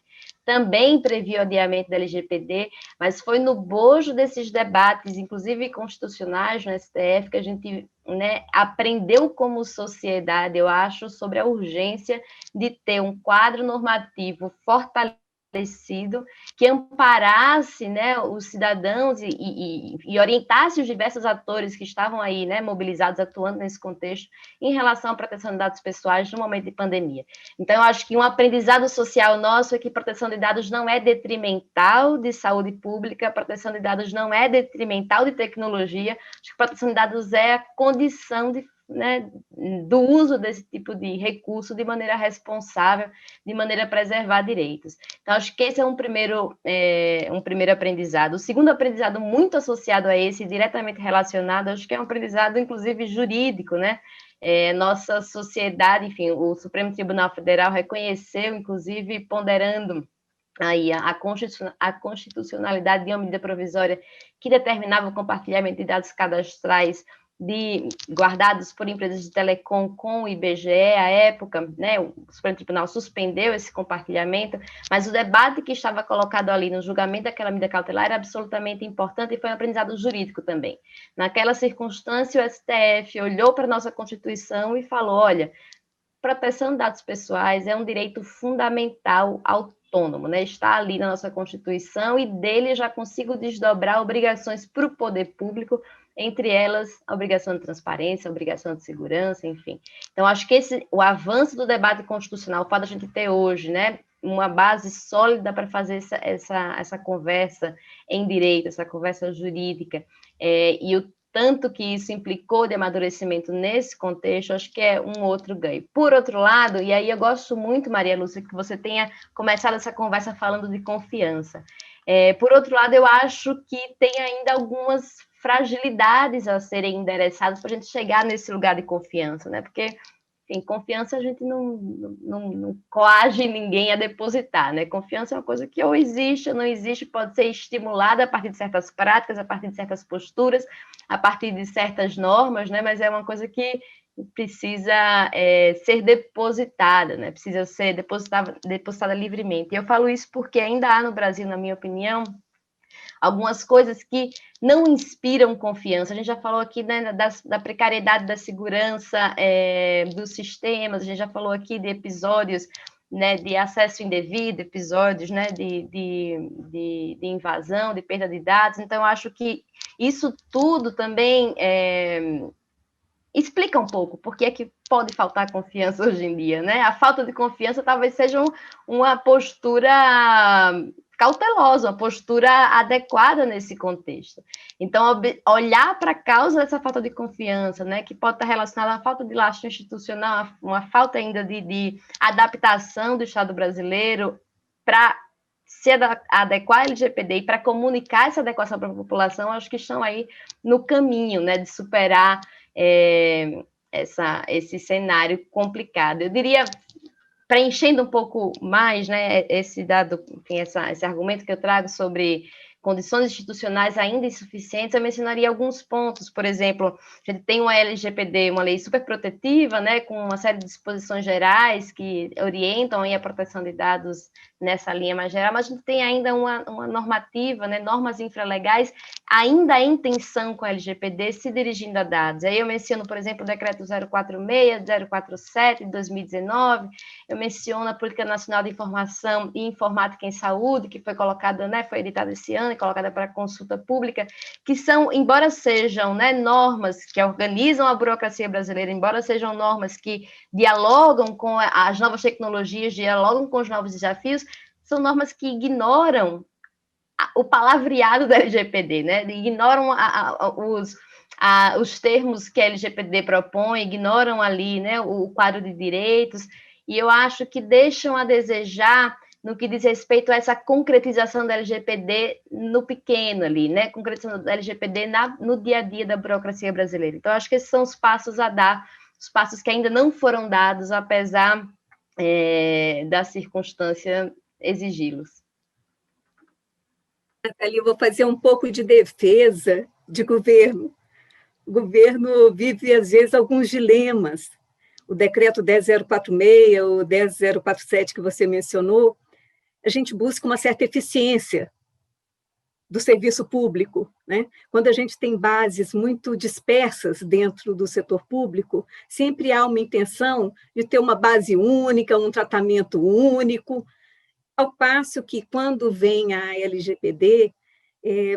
também previa o adiamento da LGPD, mas foi no bojo desses debates, inclusive constitucionais no STF, que a gente, né, aprendeu como sociedade, eu acho, sobre a urgência de ter um quadro normativo fortalecido que amparasse, né, os cidadãos e orientasse os diversos atores que estavam aí, né, mobilizados, atuando nesse contexto, em relação à proteção de dados pessoais no momento de pandemia. Então, eu acho que um aprendizado social nosso é que proteção de dados não é detrimental de saúde pública, proteção de dados não é detrimental de tecnologia, acho que proteção de dados é a condição de, né, do uso desse tipo de recurso de maneira responsável, de maneira a preservar direitos. Então, acho que esse é um primeiro aprendizado. O segundo aprendizado, muito associado a esse, diretamente relacionado, acho que é um aprendizado, inclusive, jurídico, né? Nossa sociedade, enfim, o Supremo Tribunal Federal reconheceu, inclusive, ponderando aí a constitucionalidade de uma medida provisória que determinava o compartilhamento de dados cadastrais guardados por empresas de telecom com o IBGE, à época, né, o Supremo Tribunal suspendeu esse compartilhamento, mas o debate que estava colocado ali no julgamento daquela medida cautelar era absolutamente importante e foi um aprendizado jurídico também. Naquela circunstância, o STF olhou para a nossa Constituição e falou, olha, proteção de dados pessoais é um direito fundamental autônomo, né? Está ali na nossa Constituição e dele já consigo desdobrar obrigações para o poder público, entre elas a obrigação de transparência, a obrigação de segurança, enfim. Então, acho que o avanço do debate constitucional, o fato de a gente ter hoje, né, uma base sólida para fazer essa conversa em direito, essa conversa jurídica, e o tanto que isso implicou de amadurecimento nesse contexto, acho que é um outro ganho. Por outro lado, e aí eu gosto muito, Maria Lúcia, que você tenha começado essa conversa falando de confiança. Por outro lado, eu acho que tem ainda algumas fragilidades a serem endereçadas para a gente chegar nesse lugar de confiança, né? Porque, enfim, confiança a gente não coage ninguém a depositar, né? Confiança é uma coisa que ou existe ou não existe, pode ser estimulada a partir de certas práticas, a partir de certas posturas, a partir de certas normas, né? Mas é uma coisa que precisa ser depositada, né? Precisa ser depositada livremente. E eu falo isso porque ainda há no Brasil, na minha opinião, algumas coisas que não inspiram confiança. A gente já falou aqui, né, da precariedade da segurança dos sistemas, a gente já falou aqui de episódios, né, de acesso indevido, episódios, né, de invasão, de perda de dados. Então, eu acho que isso tudo também explica um pouco por que é que pode faltar confiança hoje em dia, né? A falta de confiança talvez seja uma postura cautelosa, uma postura adequada nesse contexto. Então, olhar para a causa dessa falta de confiança, né, que pode estar relacionada à falta de lastro institucional, uma falta ainda de adaptação do Estado brasileiro para se adequar à LGPD e para comunicar essa adequação para a população, acho que estão aí no caminho, né, de superar esse cenário complicado. Eu diria, preenchendo um pouco mais, né, esse dado, enfim, esse argumento que eu trago sobre condições institucionais ainda insuficientes, eu mencionaria alguns pontos. Por exemplo, a gente tem uma LGPD, uma lei super protetiva, né, com uma série de disposições gerais que orientam aí a proteção de dados nessa linha mais geral, mas a gente tem ainda uma normativa, né, normas infralegais, ainda em tensão com a LGPD, se dirigindo a dados. Aí eu menciono, por exemplo, o decreto 046, 047, de 2019, eu menciono a Política Nacional de Informação e Informática em Saúde, que foi colocada, né, foi editada esse ano e colocada para consulta pública, que são, embora sejam, né, normas que organizam a burocracia brasileira, embora sejam normas que dialogam com as novas tecnologias, dialogam com os novos desafios, são normas que ignoram o palavreado da LGPD, né? Ignoram os termos que a LGPD propõe, ignoram ali, né, o quadro de direitos, e eu acho que deixam a desejar no que diz respeito a essa concretização da LGPD no pequeno ali, né? Concretização da LGPD no dia a dia da burocracia brasileira. Então, acho que esses são os passos a dar, os passos que ainda não foram dados, apesar da circunstância exigi-los. Ali eu vou fazer um pouco de defesa de governo. O governo vive, às vezes, alguns dilemas. O decreto 10046, o 10047 que você mencionou, a gente busca uma certa eficiência do serviço público, né? Quando a gente tem bases muito dispersas dentro do setor público, sempre há uma intenção de ter uma base única, um tratamento único, ao passo que, quando vem a LGPD,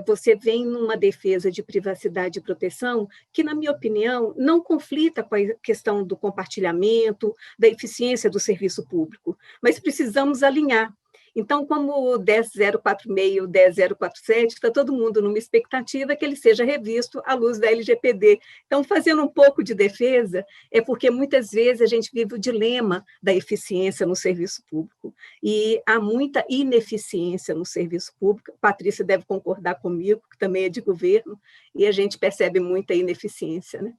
você vem numa defesa de privacidade e proteção que, na minha opinião, não conflita com a questão do compartilhamento, da eficiência do serviço público, mas precisamos alinhar. Então, como o 10046 e o 10047, está todo mundo numa expectativa que ele seja revisto à luz da LGPD. Então, fazendo um pouco de defesa, é porque muitas vezes a gente vive o dilema da eficiência no serviço público, e há muita ineficiência no serviço público. Patrícia deve concordar comigo, que também é de governo, e a gente percebe muita ineficiência, né?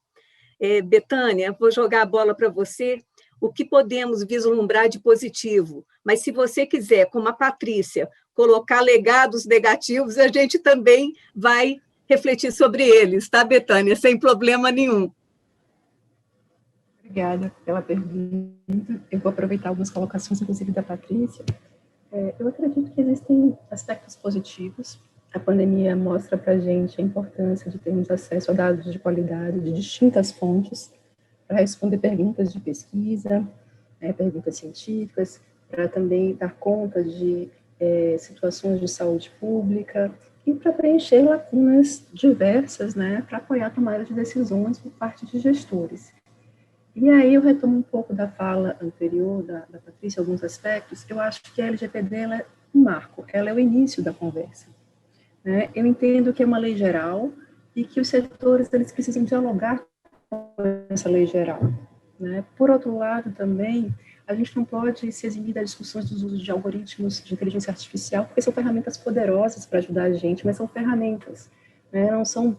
Betânia, vou jogar a bola para você. O que podemos vislumbrar de positivo? Mas se você quiser, como a Patrícia, colocar legados negativos, a gente também vai refletir sobre eles, tá, Betânia? Sem problema nenhum. Obrigada pela pergunta. Eu vou aproveitar algumas colocações, inclusive da Patrícia. Eu acredito que existem aspectos positivos. A pandemia mostra para a gente a importância de termos acesso a dados de qualidade de distintas fontes, para responder perguntas de pesquisa, perguntas científicas, para também dar conta de situações de saúde pública e para preencher lacunas diversas, né, para apoiar a tomada de decisões por parte de gestores. E aí eu retomo um pouco da fala anterior da Patrícia, alguns aspectos. Eu acho que a LGPD ela é um marco, ela é o início da conversa, né? Eu entendo que é uma lei geral e que os setores eles precisam dialogar essa lei geral, né? Por outro lado, também, a gente não pode se eximir das discussões dos usos de algoritmos de inteligência artificial, porque são ferramentas poderosas para ajudar a gente, mas são ferramentas, né? Não são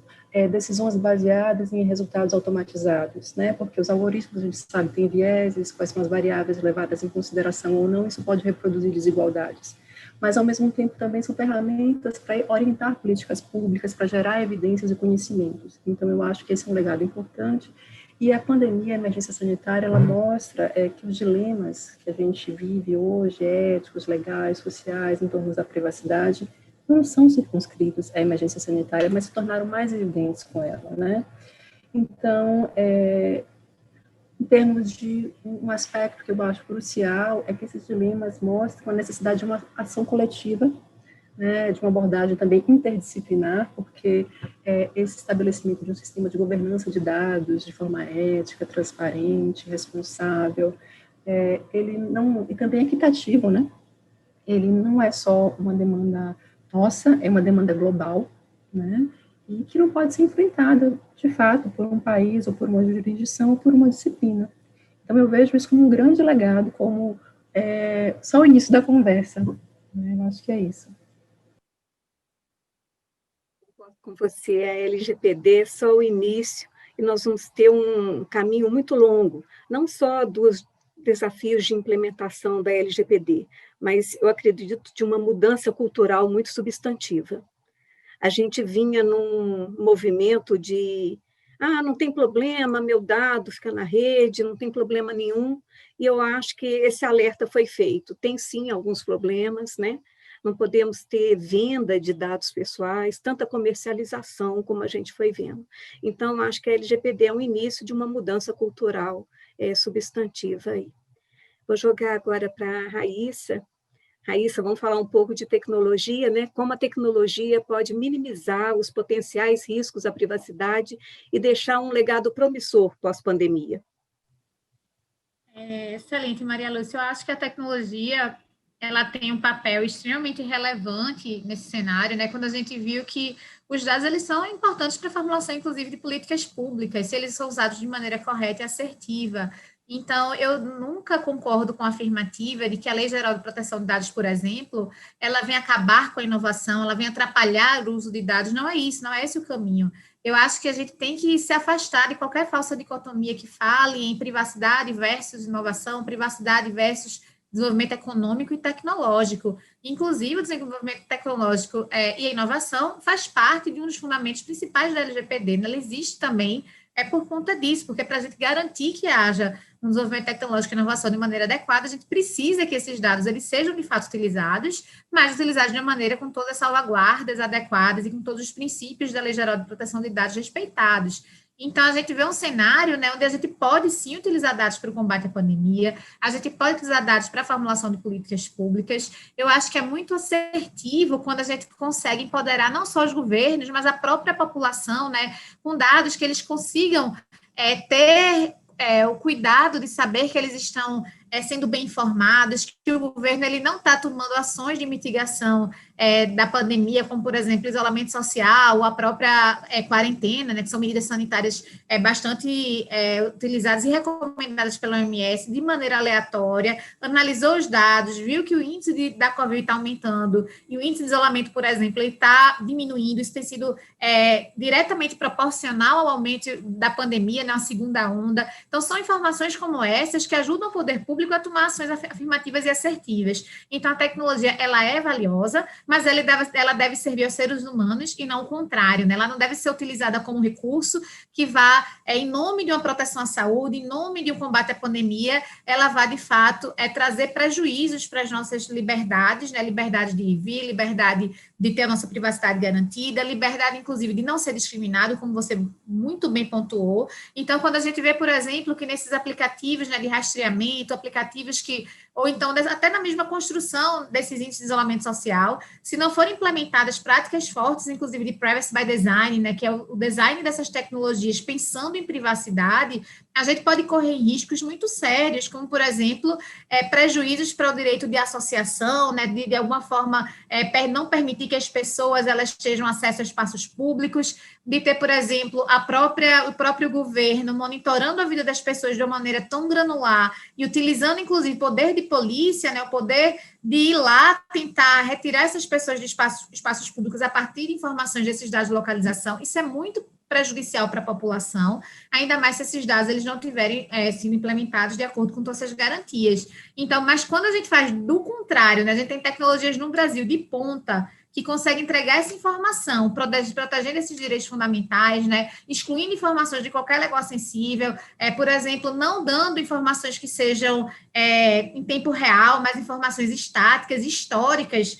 decisões baseadas em resultados automatizados, né? Porque os algoritmos, a gente sabe, têm vieses, quais são as variáveis levadas em consideração ou não, isso pode reproduzir desigualdades. Mas, ao mesmo tempo, também são ferramentas para orientar políticas públicas, para gerar evidências e conhecimentos. Então, eu acho que esse é um legado importante. E a pandemia, a emergência sanitária, ela mostra que os dilemas que a gente vive hoje, éticos, legais, sociais, em torno da privacidade, não são circunscritos à emergência sanitária, mas se tornaram mais evidentes com ela, né? Então, em termos de um aspecto que eu acho crucial, é que esses dilemas mostram a necessidade de uma ação coletiva, né, de uma abordagem também interdisciplinar, porque esse estabelecimento de um sistema de governança de dados de forma ética, transparente, responsável, ele não, e também equitativo, né? Ele não é só uma demanda nossa, é uma demanda global, né? E que não pode ser enfrentada, de fato, por um país, ou por uma jurisdição, ou por uma disciplina. Então, eu vejo isso como um grande legado, como só o início da conversa, né? Eu acho que é isso. Concordo com você, a LGPD é só o início, e nós vamos ter um caminho muito longo, não só dos desafios de implementação da LGPD, mas eu acredito de uma mudança cultural muito substantiva. A gente vinha num movimento de não tem problema, meu dado fica na rede, não tem problema nenhum, e eu acho que esse alerta foi feito. Tem sim alguns problemas, né? Não podemos ter venda de dados pessoais, tanta comercialização como a gente foi vendo. Então, acho que a LGPD é um início de uma mudança cultural substantiva aí. Vou jogar agora para a Raíssa. Raíssa, vamos falar um pouco de tecnologia, né? Como a tecnologia pode minimizar os potenciais riscos à privacidade e deixar um legado promissor pós-pandemia. Excelente, Maria Lúcia. Eu acho que a tecnologia ela tem um papel extremamente relevante nesse cenário, né? Quando a gente viu que os dados eles são importantes para a formulação, inclusive, de políticas públicas, se eles são usados de maneira correta e assertiva. Então, eu nunca concordo com a afirmativa de que a Lei Geral de Proteção de Dados, por exemplo, ela vem acabar com a inovação, ela vem atrapalhar o uso de dados. Não é isso, não é esse o caminho. Eu acho que a gente tem que se afastar de qualquer falsa dicotomia que fale em privacidade versus inovação, privacidade versus desenvolvimento econômico e tecnológico. Inclusive, o desenvolvimento tecnológico e a inovação faz parte de um dos fundamentos principais da LGPD. Ela existe também por conta disso, porque para a gente garantir que haja um desenvolvimento tecnológico e inovação de maneira adequada, a gente precisa que esses dados eles sejam de fato utilizados, mas utilizados de uma maneira com todas as salvaguardas adequadas e com todos os princípios da Lei Geral de Proteção de Dados respeitados. Então, a gente vê um cenário, né, onde a gente pode, sim, utilizar dados para o combate à pandemia, a gente pode utilizar dados para a formulação de políticas públicas. Eu acho que é muito assertivo quando a gente consegue empoderar não só os governos, mas a própria população, né, com dados que eles consigam ter o cuidado de saber que eles estão sendo bem informados, que o governo ele não está tomando ações de mitigação da pandemia, como, por exemplo, isolamento social, ou a própria quarentena, né, que são medidas sanitárias bastante utilizadas e recomendadas pela OMS de maneira aleatória, analisou os dados, viu que o índice da Covid está aumentando, e o índice de isolamento, por exemplo, está diminuindo, isso tem sido diretamente proporcional ao aumento da pandemia, né, uma segunda onda. Então, são informações como essas que ajudam o poder público a tomar ações afirmativas e assertivas. Então, a tecnologia, ela é valiosa, mas ela deve servir aos seres humanos e não o contrário, né? Ela não deve ser utilizada como recurso que vá, em nome de uma proteção à saúde, em nome de um combate à pandemia, ela vá, de fato, trazer prejuízos para as nossas liberdades, né? Liberdade de vir, liberdade de ter a nossa privacidade garantida, liberdade, inclusive, de não ser discriminado, como você muito bem pontuou. Então, quando a gente vê, por exemplo, que nesses aplicativos, né, de rastreamento, aplicativos que, ou então até na mesma construção desses índices de isolamento social, se não forem implementadas práticas fortes, inclusive de privacy by design, né, que é o design dessas tecnologias pensando em privacidade, a gente pode correr riscos muito sérios, como, por exemplo, prejuízos para o direito de associação, né, de alguma forma não permitir que as pessoas elas tenham acesso a espaços públicos, de ter, por exemplo, o próprio governo monitorando a vida das pessoas de uma maneira tão granular e utilizando, inclusive, poder de polícia, né, o poder de ir lá tentar retirar essas pessoas de espaços públicos a partir de informações desses dados de localização. Isso é muito prejudicial para a população, ainda mais se esses dados eles não tiverem sido implementados de acordo com todas essas garantias. Então, mas quando a gente faz do contrário, né, a gente tem tecnologias no Brasil de ponta que conseguem entregar essa informação, protegendo esses direitos fundamentais, né, excluindo informações de qualquer negócio sensível, por exemplo, não dando informações que sejam em tempo real, mas informações estáticas, históricas,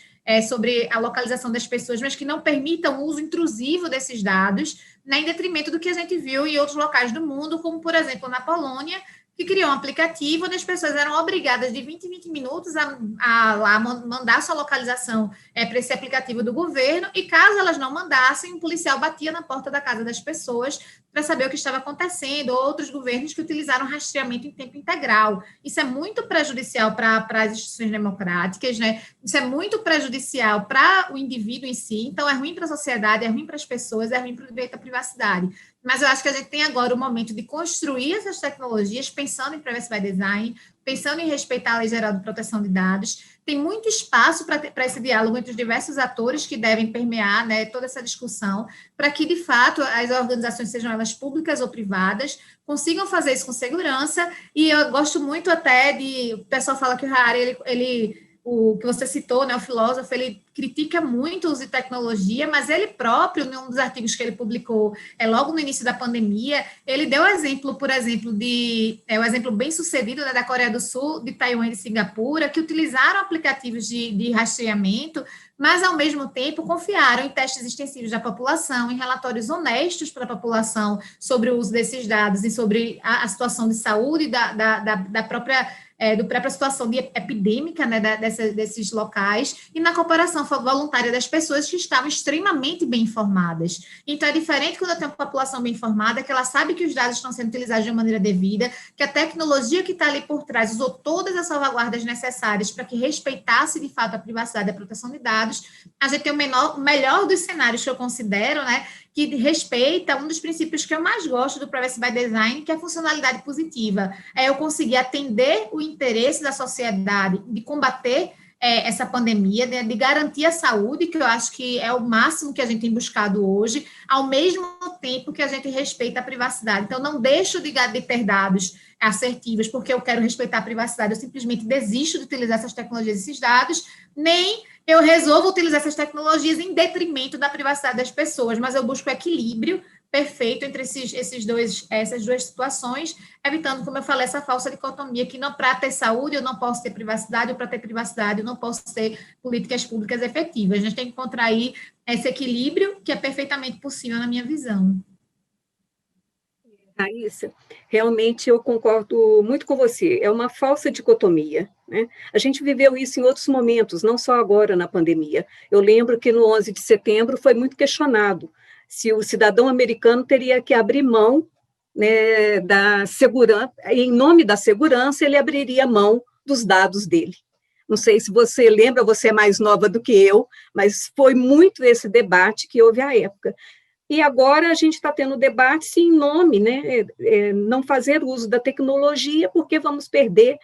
sobre a localização das pessoas, mas que não permitam o uso intrusivo desses dados, né, em detrimento do que a gente viu em outros locais do mundo, como, por exemplo, na Polônia, que criou um aplicativo onde as pessoas eram obrigadas de 20 em 20 minutos a lá mandar sua localização para esse aplicativo do governo, e caso elas não mandassem, um policial batia na porta da casa das pessoas para saber o que estava acontecendo, ou outros governos que utilizaram rastreamento em tempo integral. Isso é muito prejudicial para as instituições democráticas, né? Isso é muito prejudicial para o indivíduo em si, então é ruim para a sociedade, é ruim para as pessoas, é ruim para o direito à privacidade. Mas eu acho que a gente tem agora o momento de construir essas tecnologias pensando em privacy by design, pensando em respeitar a Lei Geral de Proteção de Dados. Tem muito espaço para esse diálogo entre os diversos atores que devem permear, né, toda essa discussão, para que, de fato, as organizações, sejam elas públicas ou privadas, consigam fazer isso com segurança. E eu gosto muito até o pessoal fala que o Harari, o que você citou, né, o filósofo, ele critica muito o uso de tecnologia, mas ele próprio, em um dos artigos que ele publicou logo no início da pandemia, ele deu exemplo, por exemplo, o exemplo bem sucedido, né, da Coreia do Sul, de Taiwan e de Singapura, que utilizaram aplicativos de rastreamento, mas, ao mesmo tempo, confiaram em testes extensivos da população, em relatórios honestos para a população sobre o uso desses dados e sobre a situação de saúde da própria situação epidêmica, né, desses locais, e na cooperação voluntária das pessoas que estavam extremamente bem informadas. Então, é diferente quando eu tenho uma população bem informada, que ela sabe que os dados estão sendo utilizados de maneira devida, que a tecnologia que está ali por trás usou todas as salvaguardas necessárias para que respeitasse, de fato, a privacidade e a proteção de dados. A gente tem o melhor dos cenários que eu considero, né, que respeita um dos princípios que eu mais gosto do Privacy by Design, que é a funcionalidade positiva. É eu conseguir atender o interesse da sociedade de combater essa pandemia, de garantir a saúde, que eu acho que é o máximo que a gente tem buscado hoje, ao mesmo tempo que a gente respeita a privacidade. Então, não deixo de ter dados assertivos porque eu quero respeitar a privacidade, eu simplesmente desisto de utilizar essas tecnologias, esses dados, nem eu resolvo utilizar essas tecnologias em detrimento da privacidade das pessoas, mas eu busco equilíbrio perfeito entre essas duas situações, evitando, como eu falei, essa falsa dicotomia que para ter saúde eu não posso ter privacidade, ou para ter privacidade eu não posso ter políticas públicas efetivas. A gente tem que encontrar aí esse equilíbrio que é perfeitamente possível na minha visão. Raíssa, realmente eu concordo muito com você, é uma falsa dicotomia, né? A gente viveu isso em outros momentos, não só agora na pandemia. Eu lembro que no 11 de setembro foi muito questionado se o cidadão americano teria que abrir mão, né, da segurança, em nome da segurança, ele abriria mão dos dados dele. Não sei se você lembra, você é mais nova do que eu, mas foi muito esse debate que houve à época. E agora a gente está tendo debate se em nome, né, não fazer uso da tecnologia, porque vamos perder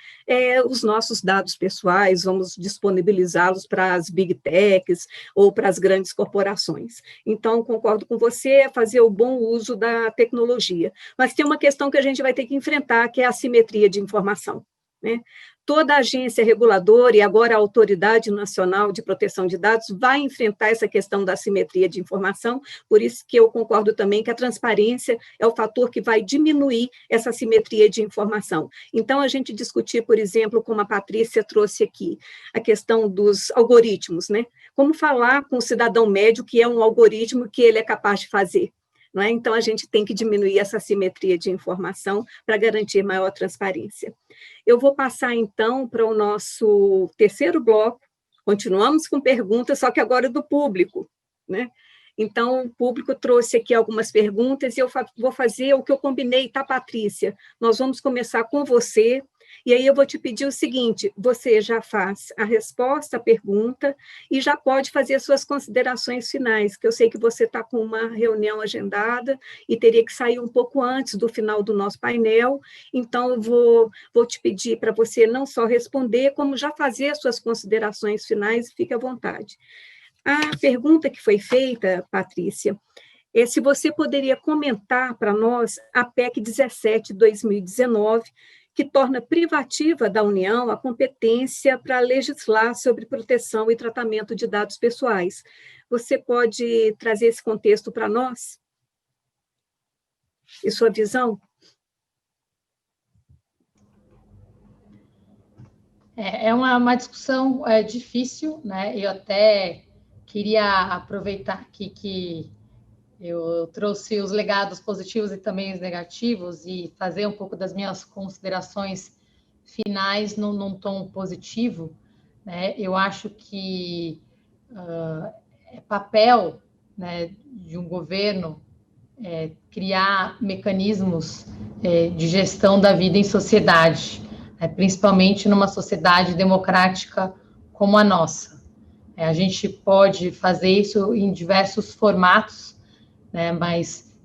os nossos dados pessoais, vamos disponibilizá-los para as big techs ou para as grandes corporações. Então, concordo com você, é fazer o bom uso da tecnologia. Mas tem uma questão que a gente vai ter que enfrentar, que é a assimetria de informação, né? Toda agência reguladora e agora a Autoridade Nacional de Proteção de Dados vai enfrentar essa questão da assimetria de informação, por isso que eu concordo também que a transparência é o fator que vai diminuir essa assimetria de informação. Então, a gente discutir, por exemplo, como a Patrícia trouxe aqui, a questão dos algoritmos, né? Como falar com o cidadão médio que é um algoritmo que ele é capaz de fazer. Não é? Então, a gente tem que diminuir essa assimetria de informação para garantir maior transparência. Eu vou passar, então, para o nosso terceiro bloco. Continuamos com perguntas, só que agora do público, né? Então, o público trouxe aqui algumas perguntas e eu vou fazer o que eu combinei, tá, Patrícia? Nós vamos começar com você, e aí eu vou te pedir o seguinte, você já faz a resposta à pergunta e já pode fazer as suas considerações finais, que eu sei que você está com uma reunião agendada e teria que sair um pouco antes do final do nosso painel, então eu vou te pedir para você não só responder, como já fazer as suas considerações finais, fique à vontade. A pergunta que foi feita, Patrícia, é se você poderia comentar para nós a PEC 17/2019, que torna privativa da União a competência para legislar sobre proteção e tratamento de dados pessoais. Você pode trazer esse contexto para nós? E sua visão? É uma discussão difícil, né? Eu até queria aproveitar aqui que eu trouxe os legados positivos e também os negativos e fazer um pouco das minhas considerações finais num tom positivo, né? Eu acho que é papel, né, de um governo criar mecanismos de gestão da vida em sociedade, principalmente numa sociedade democrática como a nossa. A gente pode fazer isso em diversos formatos, né, mas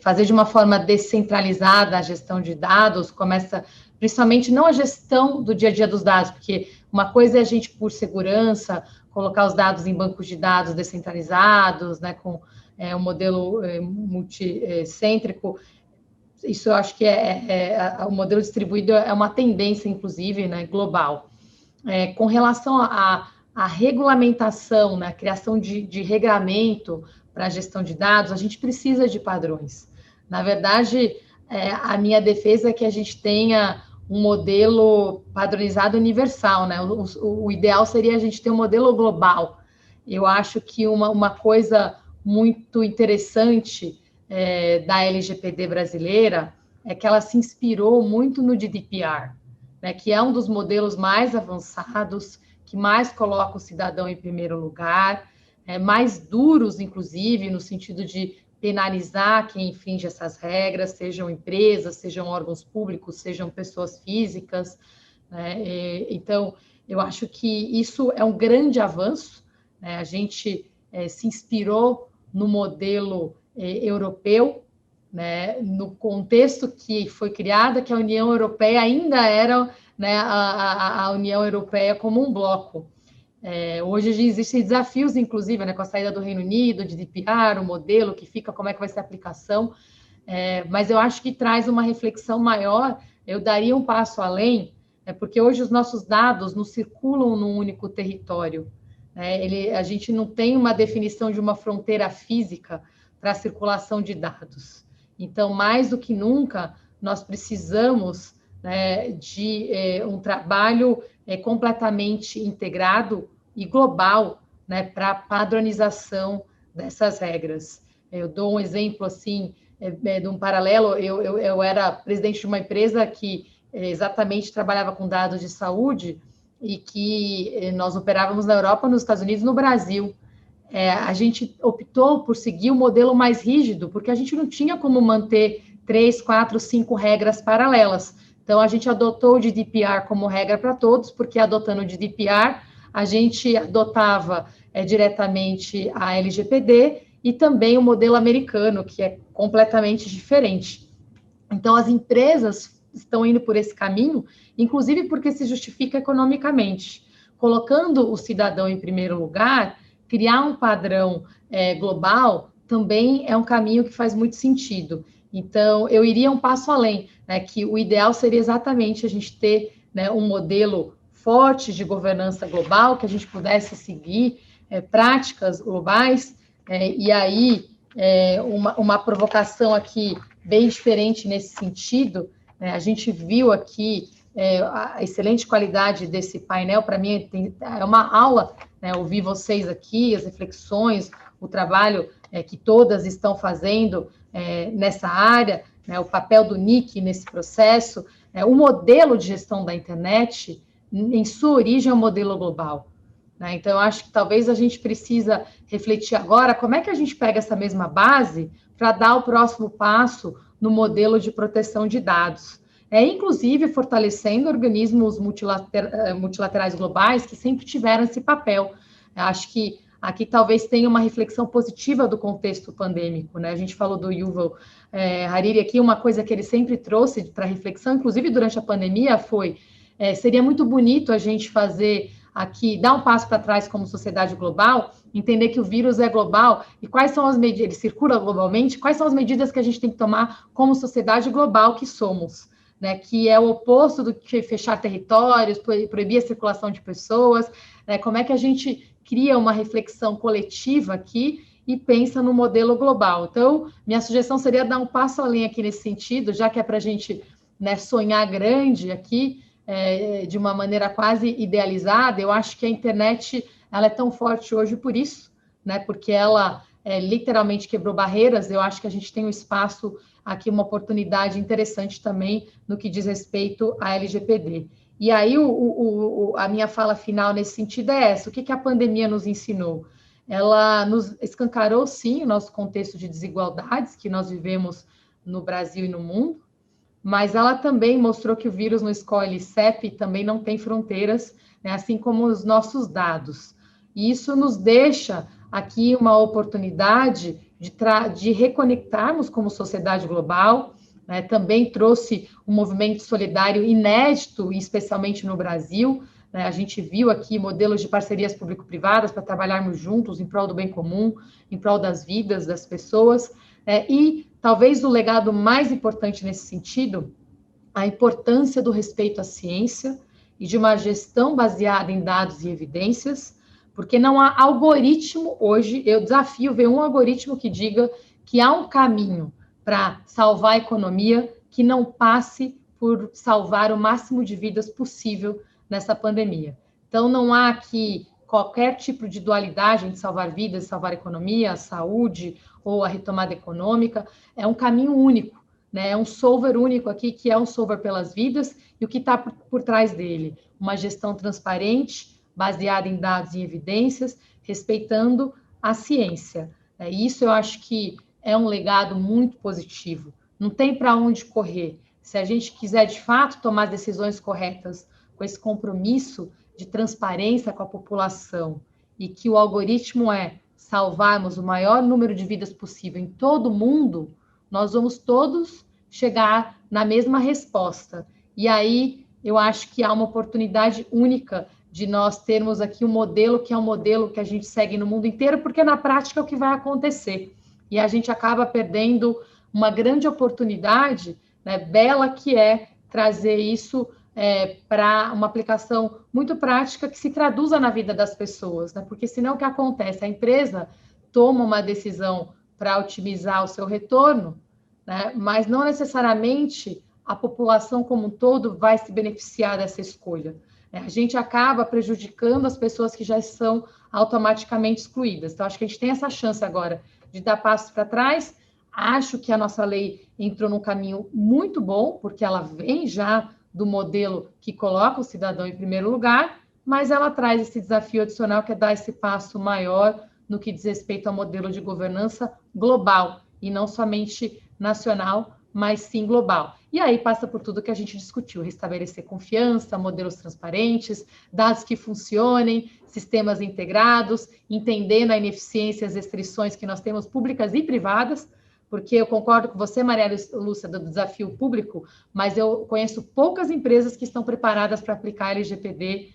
fazer de uma forma descentralizada a gestão de dados começa, principalmente, não a gestão do dia a dia dos dados, porque uma coisa é a gente, por segurança, colocar os dados em bancos de dados descentralizados, né, com um modelo multicêntrico. Isso eu acho que o modelo distribuído é uma tendência, inclusive, né, global. Com relação à regulamentação, né, a criação de regramento para a gestão de dados, a gente precisa de padrões. Na verdade, a minha defesa é que a gente tenha um modelo padronizado universal, né? O ideal seria a gente ter um modelo global. Eu acho que uma coisa muito interessante da LGPD brasileira é que ela se inspirou muito no GDPR, né, que é um dos modelos mais avançados, que mais coloca o cidadão em primeiro lugar, mais duros, inclusive, no sentido de penalizar quem infringe essas regras, sejam empresas, sejam órgãos públicos, sejam pessoas físicas, né? Então, eu acho que isso é um grande avanço, né? A gente se inspirou no modelo europeu, né? No contexto que foi criada, que a União Europeia ainda era, né, a União Europeia como um bloco. Hoje existem desafios, inclusive, né, com a saída do Reino Unido, de GDPR, o modelo que fica, como é que vai ser a aplicação, mas eu acho que traz uma reflexão maior. Eu daria um passo além, porque hoje os nossos dados não circulam num único território, a gente não tem uma definição de uma fronteira física para a circulação de dados. Então, mais do que nunca, nós precisamos, né, de um trabalho completamente integrado e global, né, para a padronização dessas regras. Eu dou um exemplo assim, de um paralelo. Eu era presidente de uma empresa que exatamente trabalhava com dados de saúde e que nós operávamos na Europa, nos Estados Unidos, no Brasil. A gente optou por seguir o modelo mais rígido, porque a gente não tinha como manter 3, 4, 5 regras paralelas. Então, a gente adotou o GDPR como regra para todos, porque adotando o GDPR, a gente adotava diretamente a LGPD e também o modelo americano, que é completamente diferente. Então, as empresas estão indo por esse caminho, inclusive porque se justifica economicamente. Colocando o cidadão em primeiro lugar, criar um padrão global também é um caminho que faz muito sentido. Então, eu iria um passo além, né, que o ideal seria exatamente a gente ter, né, um modelo forte de governança global, que a gente pudesse seguir práticas globais, e aí uma provocação aqui bem diferente nesse sentido, né, a gente viu aqui a excelente qualidade desse painel. Para mim é uma aula, né, ouvir vocês aqui, as reflexões, o trabalho que todas estão fazendo nessa área, né, o papel do NIC nesse processo. O modelo de gestão da internet, em sua origem, é um modelo global, né? Então, eu acho que talvez a gente precisa refletir agora como é que a gente pega essa mesma base para dar o próximo passo no modelo de proteção de dados. Inclusive fortalecendo organismos multilaterais globais que sempre tiveram esse papel. Eu acho que aqui talvez tenha uma reflexão positiva do contexto pandêmico, né? A gente falou do Yuval Harari aqui, uma coisa que ele sempre trouxe para reflexão, inclusive durante a pandemia, foi seria muito bonito a gente fazer aqui, dar um passo para trás como sociedade global, entender que o vírus é global e quais são as medidas, ele circula globalmente, quais são as medidas que a gente tem que tomar como sociedade global que somos, né, que é o oposto do que fechar territórios, proibir a circulação de pessoas, né, como é que a gente cria uma reflexão coletiva aqui e pensa no modelo global. Então, minha sugestão seria dar um passo além aqui nesse sentido, já que é para a gente, né, sonhar grande aqui, de uma maneira quase idealizada. Eu acho que a internet ela é tão forte hoje por isso, né, porque ela literalmente quebrou barreiras. Eu acho que a gente tem um espaço aqui, uma oportunidade interessante também no que diz respeito à LGPD. E aí, a minha fala final nesse sentido é essa: o que a pandemia nos ensinou? Ela nos escancarou, sim, o nosso contexto de desigualdades que nós vivemos no Brasil e no mundo, mas ela também mostrou que o vírus não escolhe CEP, também não tem fronteiras, né, assim como os nossos dados. E isso nos deixa aqui uma oportunidade de reconectarmos como sociedade global, né? Também trouxe um movimento solidário inédito, especialmente no Brasil, né? A gente viu aqui modelos de parcerias público-privadas para trabalharmos juntos em prol do bem comum, em prol das vidas das pessoas, e talvez o legado mais importante nesse sentido, a importância do respeito à ciência e de uma gestão baseada em dados e evidências, porque não há algoritmo hoje. Eu desafio ver um algoritmo que diga que há um caminho para salvar a economia que não passe por salvar o máximo de vidas possível nessa pandemia. Então, não há aqui qualquer tipo de dualidade entre salvar vidas, salvar a economia, a saúde ou a retomada econômica. É um caminho único, né? É um solver único aqui, que é um solver pelas vidas, e o que está por trás dele? Uma gestão transparente, baseada em dados e evidências, respeitando a ciência. Isso eu acho que é um legado muito positivo. Não tem para onde correr. Se a gente quiser, de fato, tomar as decisões corretas com esse compromisso de transparência com a população, e que o algoritmo é salvarmos o maior número de vidas possível em todo o mundo, nós vamos todos chegar na mesma resposta. E aí eu acho que há uma oportunidade única de nós termos aqui um modelo que é um modelo que a gente segue no mundo inteiro, porque na prática é o que vai acontecer. E a gente acaba perdendo uma grande oportunidade, né, bela, que é trazer isso para uma aplicação muito prática que se traduza na vida das pessoas, né? Porque senão o que acontece? A empresa toma uma decisão para otimizar o seu retorno, né? Mas não necessariamente a população como um todo vai se beneficiar dessa escolha. A gente acaba prejudicando as pessoas que já são automaticamente excluídas. Então, acho que a gente tem essa chance agora de dar passos para trás. Acho que a nossa lei entrou num caminho muito bom, porque ela vem já do modelo que coloca o cidadão em primeiro lugar, mas ela traz esse desafio adicional, que é dar esse passo maior no que diz respeito ao modelo de governança global, e não somente nacional, mas sim global. E aí passa por tudo que a gente discutiu: restabelecer confiança, modelos transparentes, dados que funcionem, sistemas integrados, entendendo a ineficiência e as restrições que nós temos públicas e privadas, porque eu concordo com você, Maria Lúcia, do desafio público, mas eu conheço poucas empresas que estão preparadas para aplicar a LGPD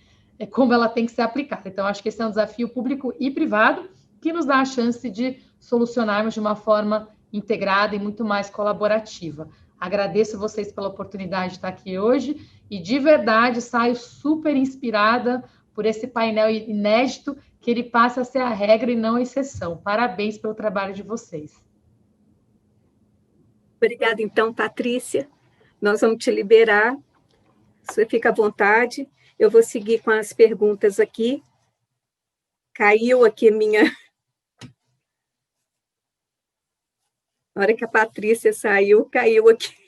como ela tem que ser aplicada. Então, acho que esse é um desafio público e privado que nos dá a chance de solucionarmos de uma forma integrada e muito mais colaborativa. Agradeço vocês pela oportunidade de estar aqui hoje e, de verdade, saio super inspirada por esse painel inédito, que ele passa a ser a regra e não a exceção. Parabéns pelo trabalho de vocês. Obrigada, então, Patrícia. Nós vamos te liberar. Você fica à vontade. Eu vou seguir com as perguntas aqui. Caiu aqui minha... Na hora que a Patrícia saiu, caiu aqui.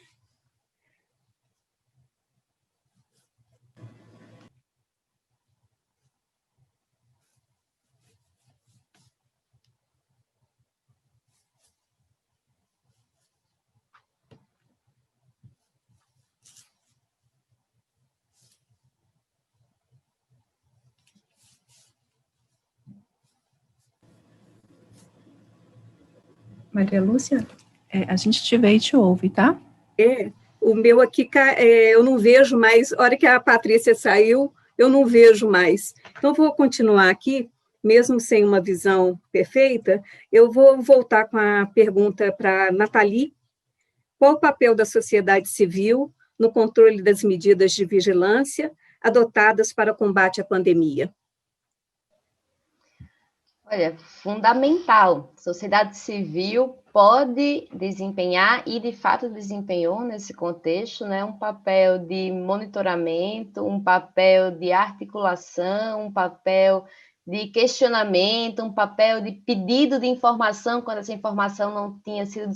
Maria Lúcia, a gente te vê e te ouve, tá? O meu aqui, eu não vejo mais. A hora que a Patrícia saiu, eu não vejo mais. Então, vou continuar aqui, mesmo sem uma visão perfeita. Eu vou voltar com a pergunta para a Nathalie. Qual o papel da sociedade civil no controle das medidas de vigilância adotadas para o combate à pandemia? Olha, fundamental. Sociedade civil pode desempenhar, e de fato desempenhou nesse contexto, né, um papel de monitoramento, um papel de articulação, um papel de questionamento, um papel de pedido de informação quando essa informação não tinha sido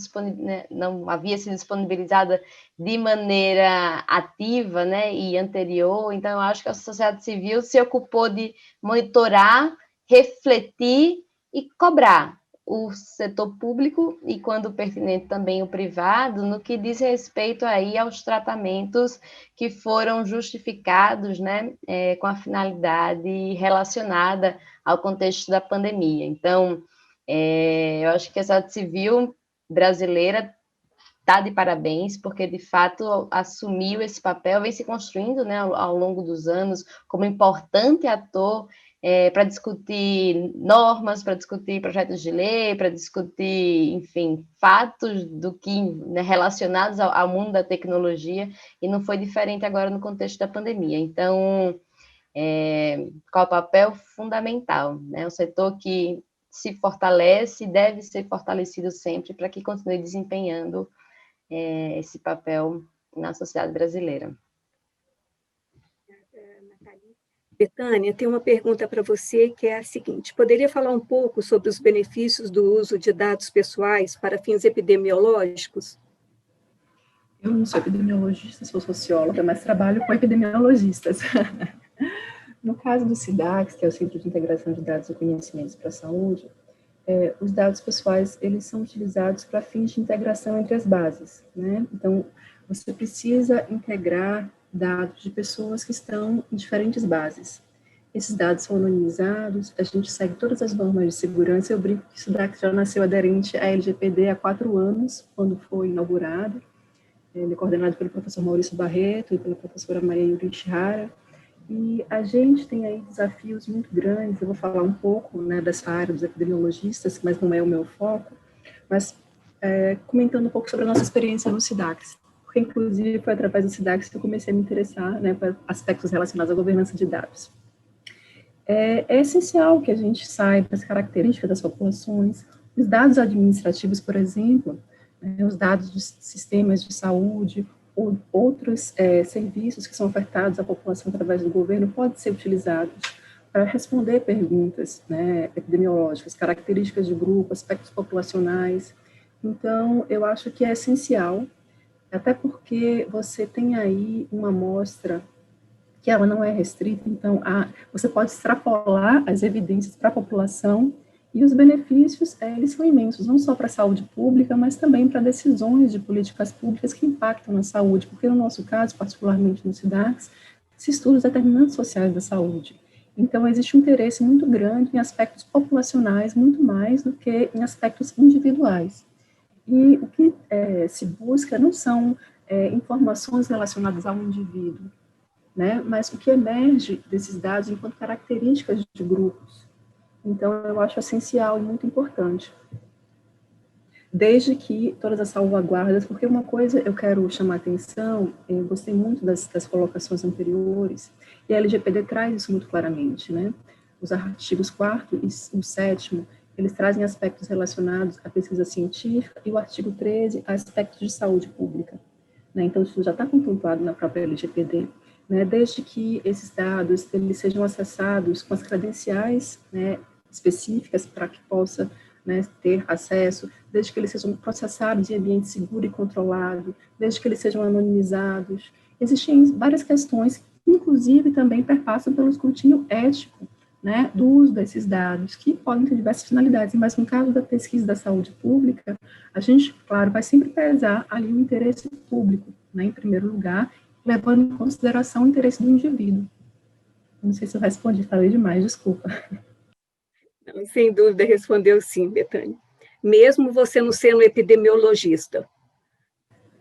não havia sido disponibilizada de maneira ativa, né, e anterior. Então, eu acho que a sociedade civil se ocupou de monitorar, refletir e cobrar o setor público e, quando pertinente, também o privado, no que diz respeito aí aos tratamentos que foram justificados, né, com a finalidade relacionada ao contexto da pandemia. Então, eu acho que a sociedade civil brasileira está de parabéns, porque, de fato, assumiu esse papel, vem se construindo, né, ao longo dos anos, como importante ator para discutir normas, para discutir projetos de lei, para discutir, enfim, fatos do que, né, relacionados ao mundo da tecnologia, e não foi diferente agora no contexto da pandemia. Então, qual o papel? Fundamental, né? Um setor que se fortalece, deve ser fortalecido sempre para que continue desempenhando esse papel na sociedade brasileira. Betânia, tem uma pergunta para você, que é a seguinte: poderia falar um pouco sobre os benefícios do uso de dados pessoais para fins epidemiológicos? Eu não sou epidemiologista, sou socióloga, mas trabalho com epidemiologistas. No caso do SIDAX, que é o Centro de Integração de Dados e Conhecimentos para a Saúde, os dados pessoais, eles são utilizados para fins de integração entre as bases, né? Então, você precisa integrar dados de pessoas que estão em diferentes bases. Esses dados são anonimizados, a gente segue todas as normas de segurança. Eu brinco que o SIDAX já nasceu aderente à LGPD há 4 anos, quando foi inaugurado. Ele é coordenado pelo professor Maurício Barreto e pela professora Maria Yuri Hara. E a gente tem aí desafios muito grandes. Eu vou falar um pouco, né, dessa área dos epidemiologistas, mas não é o meu foco, mas comentando um pouco sobre a nossa experiência no SIDAX, porque inclusive foi através do SIDAX que eu comecei a me interessar, né, para aspectos relacionados à governança de dados. É essencial que a gente saiba as características das populações, Os dados administrativos, por exemplo, né, os dados dos sistemas de saúde, ou outros serviços que são ofertados à população através do governo, podem ser utilizados para responder perguntas, né, epidemiológicas, características de grupo, aspectos populacionais. Então, eu acho que é essencial, até porque você tem aí uma amostra que ela não é restrita, então você pode extrapolar as evidências para a população, e os benefícios, eles são imensos, não só para a saúde pública, mas também para decisões de políticas públicas que impactam na saúde, porque no nosso caso, particularmente no SIDARS, se estuda os determinantes sociais da saúde. Então, existe um interesse muito grande em aspectos populacionais, muito mais do que em aspectos individuais. E o que se busca não são informações relacionadas ao indivíduo, né, mas o que emerge desses dados enquanto características de grupos. Então, eu acho essencial e muito importante. Desde que todas as salvaguardas, porque uma coisa eu quero chamar a atenção, eu gostei muito das colocações anteriores, e a LGPD traz isso muito claramente, né? Os artigos 4º e o 7º, eles trazem aspectos relacionados à pesquisa científica, e o artigo 13, aspectos de saúde pública, né? Então, isso já está contemplado na própria LGPD. Né, desde que esses dados eles sejam acessados com as credenciais, né, específicas para que possa, né, ter acesso, desde que eles sejam processados em ambiente seguro e controlado, desde que eles sejam anonimizados. Existem várias questões que, inclusive, também perpassam pelo escrutínio ético, né, do uso desses dados, que podem ter diversas finalidades, mas no caso da pesquisa da saúde pública, a gente, claro, vai sempre pesar ali o interesse público, né, em primeiro lugar, levando em consideração o interesse do indivíduo. Não sei se eu respondi, falei demais, desculpa. Não, sem dúvida, respondeu sim, Bethânia. Mesmo você não sendo epidemiologista.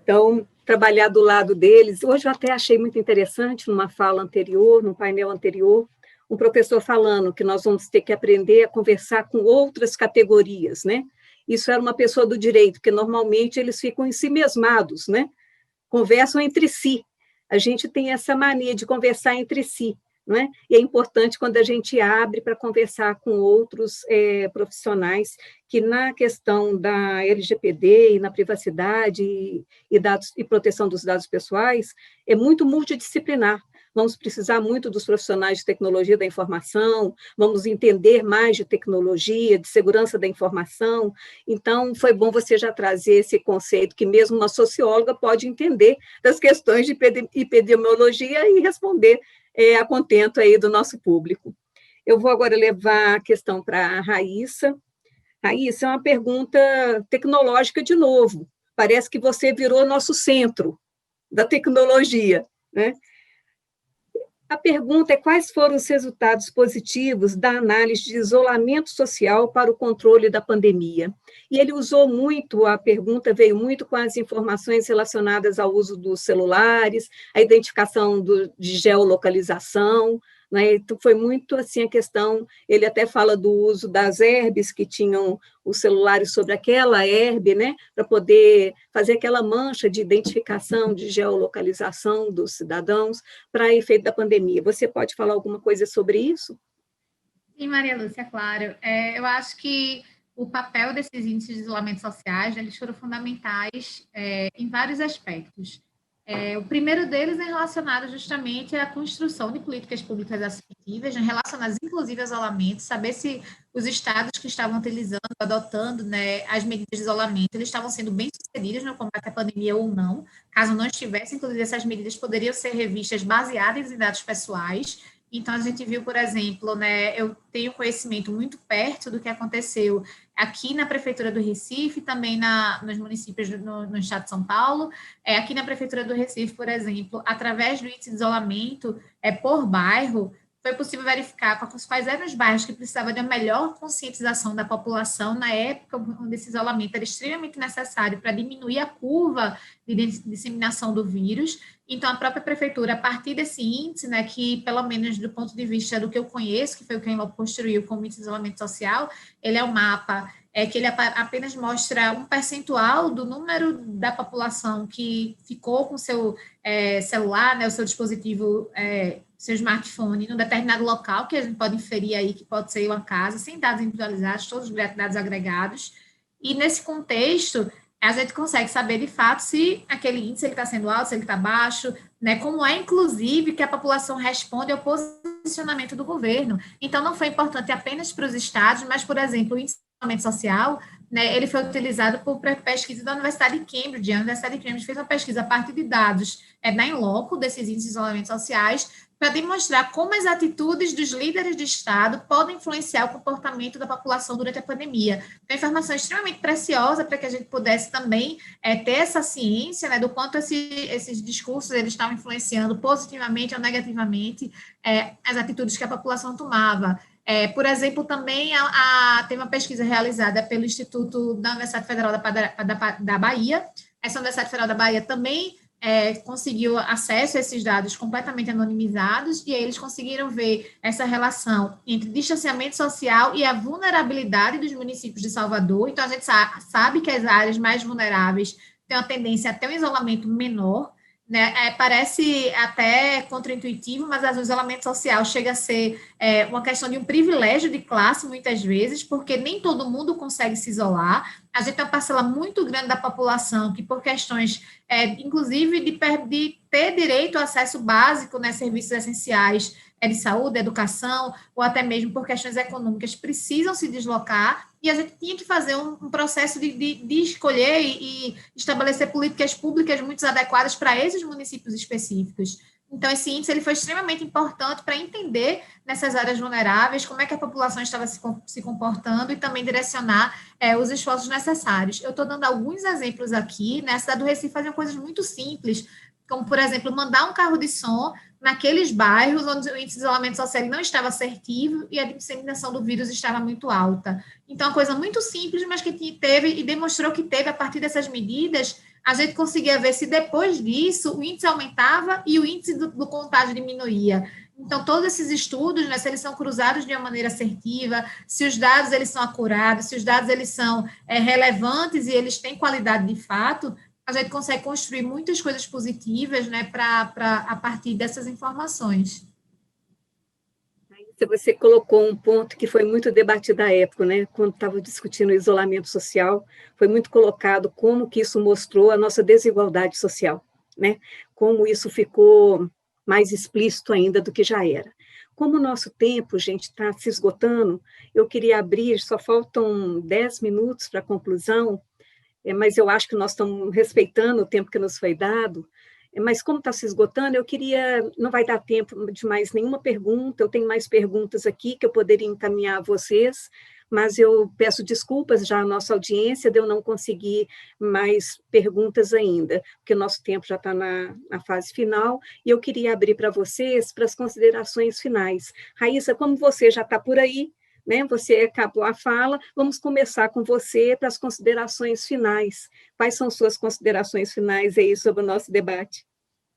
Então, trabalhar do lado deles, hoje eu até achei muito interessante, numa fala anterior, num painel anterior, um professor falando que nós vamos ter que aprender a conversar com outras categorias, né? Isso era uma pessoa do direito, porque normalmente eles ficam em si mesmados, né? Conversam entre si. A gente tem essa mania de conversar entre si, não é? E é importante quando a gente abre para conversar com outros profissionais que na questão da LGPD e na privacidade e proteção dos dados pessoais é muito multidisciplinar. Vamos precisar muito dos profissionais de tecnologia da informação, vamos entender mais de tecnologia, de segurança da informação. Então, foi bom você já trazer esse conceito que mesmo uma socióloga pode entender das questões de epidemiologia e responder a contento aí do nosso público. Eu vou agora levar a questão para a Raíssa. Raíssa, é uma pergunta tecnológica de novo. Parece que você virou nosso centro da tecnologia, né? A pergunta é quais foram os resultados positivos da análise de isolamento social para o controle da pandemia. E ele usou muito, a pergunta veio muito com as informações relacionadas ao uso dos celulares, a identificação de geolocalização, né? Então, foi muito assim a questão, ele até fala do uso das herbes que tinham os celulares sobre aquela herbe, né, para poder fazer aquela mancha de identificação, de geolocalização dos cidadãos para efeito da pandemia. Você pode falar alguma coisa sobre isso? Sim, Maria Lúcia, claro. Eu acho que o papel desses índices de isolamento sociais, eles foram fundamentais em vários aspectos. O primeiro deles é relacionado justamente à construção de políticas públicas assertivas, relacionadas inclusive ao isolamento, saber se os estados que estavam utilizando, adotando, né, as medidas de isolamento, eles estavam sendo bem-sucedidos no combate à pandemia ou não. Caso não estivesse, inclusive essas medidas poderiam ser revistas baseadas em dados pessoais. Então, a gente viu, por exemplo, né, eu tenho conhecimento muito perto do que aconteceu aqui na Prefeitura do Recife, também nos municípios no estado de São Paulo. Aqui na Prefeitura do Recife, por exemplo, através do índice de isolamento por bairro, foi possível verificar quais eram os bairros que precisavam de uma melhor conscientização da população na época onde esse isolamento era extremamente necessário para diminuir a curva de disseminação do vírus. Então, a própria prefeitura, a partir desse índice, né, que pelo menos do ponto de vista do que eu conheço, que foi o que a construiu como índice de isolamento social, ele é um mapa que ele apenas mostra um percentual do número da população que ficou com seu celular, né, o seu dispositivo, seu smartphone, num determinado local, que a gente pode inferir aí que pode ser uma casa, sem dados individualizados, todos os dados agregados. E nesse contexto, a gente consegue saber, de fato, se aquele índice está sendo alto, se ele está baixo, né, como é, inclusive, que a população responde ao posicionamento do governo. Então, não foi importante apenas para os estados, mas, por exemplo, o índice de isolamento social, né, ele foi utilizado por pesquisa da Universidade de Cambridge. A Universidade de Cambridge fez uma pesquisa a partir de dados da Inloco, desses índices de isolamento sociais, para demonstrar como as atitudes dos líderes de Estado podem influenciar o comportamento da população durante a pandemia. Uma informação extremamente preciosa para que a gente pudesse também ter essa ciência, né, do quanto esses discursos eles estavam influenciando positivamente ou negativamente as atitudes que a população tomava. Por exemplo, também tem uma pesquisa realizada pelo Instituto da Universidade Federal da Bahia. Essa Universidade Federal da Bahia também conseguiu acesso a esses dados completamente anonimizados, e aí eles conseguiram ver essa relação entre distanciamento social e a vulnerabilidade dos municípios de Salvador. Então, a gente sabe que as áreas mais vulneráveis têm uma tendência a ter um isolamento menor, né? Parece até contraintuitivo, mas o isolamento social chega a ser uma questão de um privilégio de classe, muitas vezes, porque nem todo mundo consegue se isolar. A gente tem uma parcela muito grande da população que, por questões, inclusive, de ter direito ao acesso básico, né, serviços essenciais de saúde, educação, ou até mesmo por questões econômicas, precisam se deslocar, e a gente tinha que fazer um processo de escolher e estabelecer políticas públicas muito adequadas para esses municípios específicos. Então, esse índice ele foi extremamente importante para entender nessas áreas vulneráveis como é que a população estava se comportando e também direcionar os esforços necessários. Eu estou dando alguns exemplos aqui, né? A cidade do Recife fazia coisas muito simples, como, por exemplo, mandar um carro de som naqueles bairros onde o índice de isolamento social não estava assertivo e a disseminação do vírus estava muito alta. Então, uma coisa muito simples, mas que teve e demonstrou que teve, a partir dessas medidas, a gente conseguia ver se depois disso o índice aumentava e o índice do contágio diminuía. Então, todos esses estudos, né, se eles são cruzados de uma maneira assertiva, se os dados eles são acurados, se os dados eles são relevantes e eles têm qualidade de fato, a gente consegue construir muitas coisas positivas, né, a partir dessas informações. Você colocou um ponto que foi muito debatido à época, né? Quando estava discutindo o isolamento social, foi muito colocado como que isso mostrou a nossa desigualdade social, né? Como isso ficou mais explícito ainda do que já era. Como o nosso tempo, gente, está se esgotando, eu queria abrir, só faltam 10 minutos para a conclusão, mas eu acho que nós estamos respeitando o tempo que nos foi dado. Mas como está se esgotando, eu queria, não vai dar tempo de mais nenhuma pergunta, eu tenho mais perguntas aqui que eu poderia encaminhar a vocês, mas eu peço desculpas já à nossa audiência de eu não conseguir mais perguntas ainda, porque o nosso tempo já está na fase final, e eu queria abrir para vocês, para as considerações finais. Raíssa, como você já está por aí, né, você acabou a fala, vamos começar com você para as considerações finais. Quais são suas considerações finais aí sobre o nosso debate?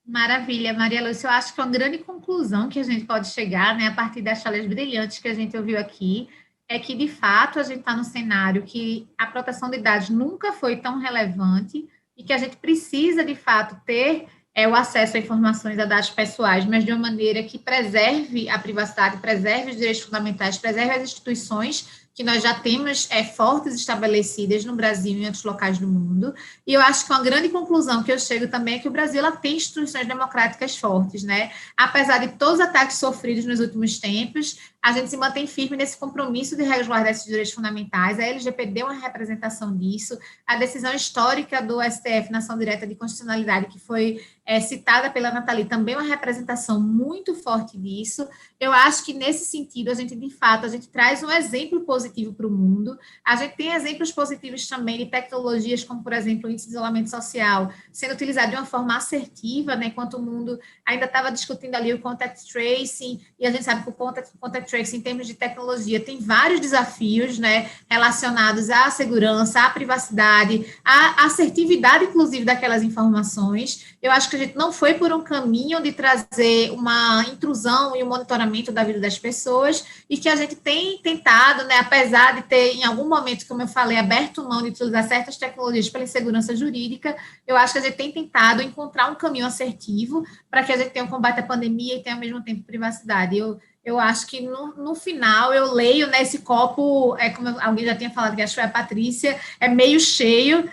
Maravilha, Maria Lúcia. Eu acho que é uma grande conclusão que a gente pode chegar, né, a partir das falas brilhantes que a gente ouviu aqui, é que, de fato, a gente está no cenário que a proteção de dados nunca foi tão relevante e que a gente precisa, de fato, ter o acesso a informações, a dados pessoais, mas de uma maneira que preserve a privacidade, preserve os direitos fundamentais, preserve as instituições que nós já temos fortes estabelecidas no Brasil e em outros locais do mundo. E eu acho que uma grande conclusão que eu chego também é que o Brasil ela tem instituições democráticas fortes, né? Apesar de todos os ataques sofridos nos últimos tempos, a gente se mantém firme nesse compromisso de resguardar esses direitos fundamentais. A LGPD é uma representação disso. A decisão histórica do STF na ação direta de constitucionalidade, que foi citada pela Nathalie, também é uma representação muito forte disso. Eu acho que, nesse sentido, a gente, de fato, a gente traz um exemplo positivo para o mundo. A gente tem exemplos positivos também de tecnologias como, por exemplo, o índice de isolamento social, sendo utilizado de uma forma assertiva, né, enquanto o mundo ainda estava discutindo ali o contact tracing, e a gente sabe que o contact tracing, em termos de tecnologia, tem vários desafios, né, relacionados à segurança, à privacidade, à assertividade, inclusive, daquelas informações. Eu acho que a gente não foi por um caminho de trazer uma intrusão e um monitoramento da vida das pessoas, e que a gente tem tentado, né, apesar de ter, em algum momento, como eu falei, aberto mão de utilizar certas tecnologias pela insegurança jurídica, eu acho que a gente tem tentado encontrar um caminho assertivo para que a gente tenha um combate à pandemia e tenha, ao mesmo tempo, privacidade. eu acho que no final eu leio nesse copo, como alguém já tinha falado, que acho que foi a Patrícia, é meio cheio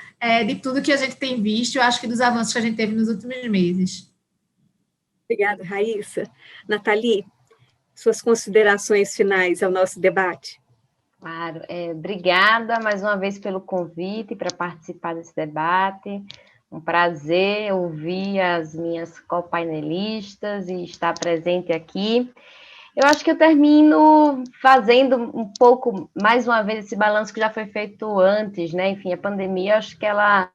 de tudo que a gente tem visto, eu acho que dos avanços que a gente teve nos últimos meses. Obrigada, Raíssa. Nathalie, suas considerações finais ao nosso debate. Claro, obrigada mais uma vez pelo convite para participar desse debate. Um prazer ouvir as minhas copainelistas e estar presente aqui. Eu acho que eu termino fazendo um pouco, mais uma vez, esse balanço que já foi feito antes, né? Enfim, a pandemia, acho que ela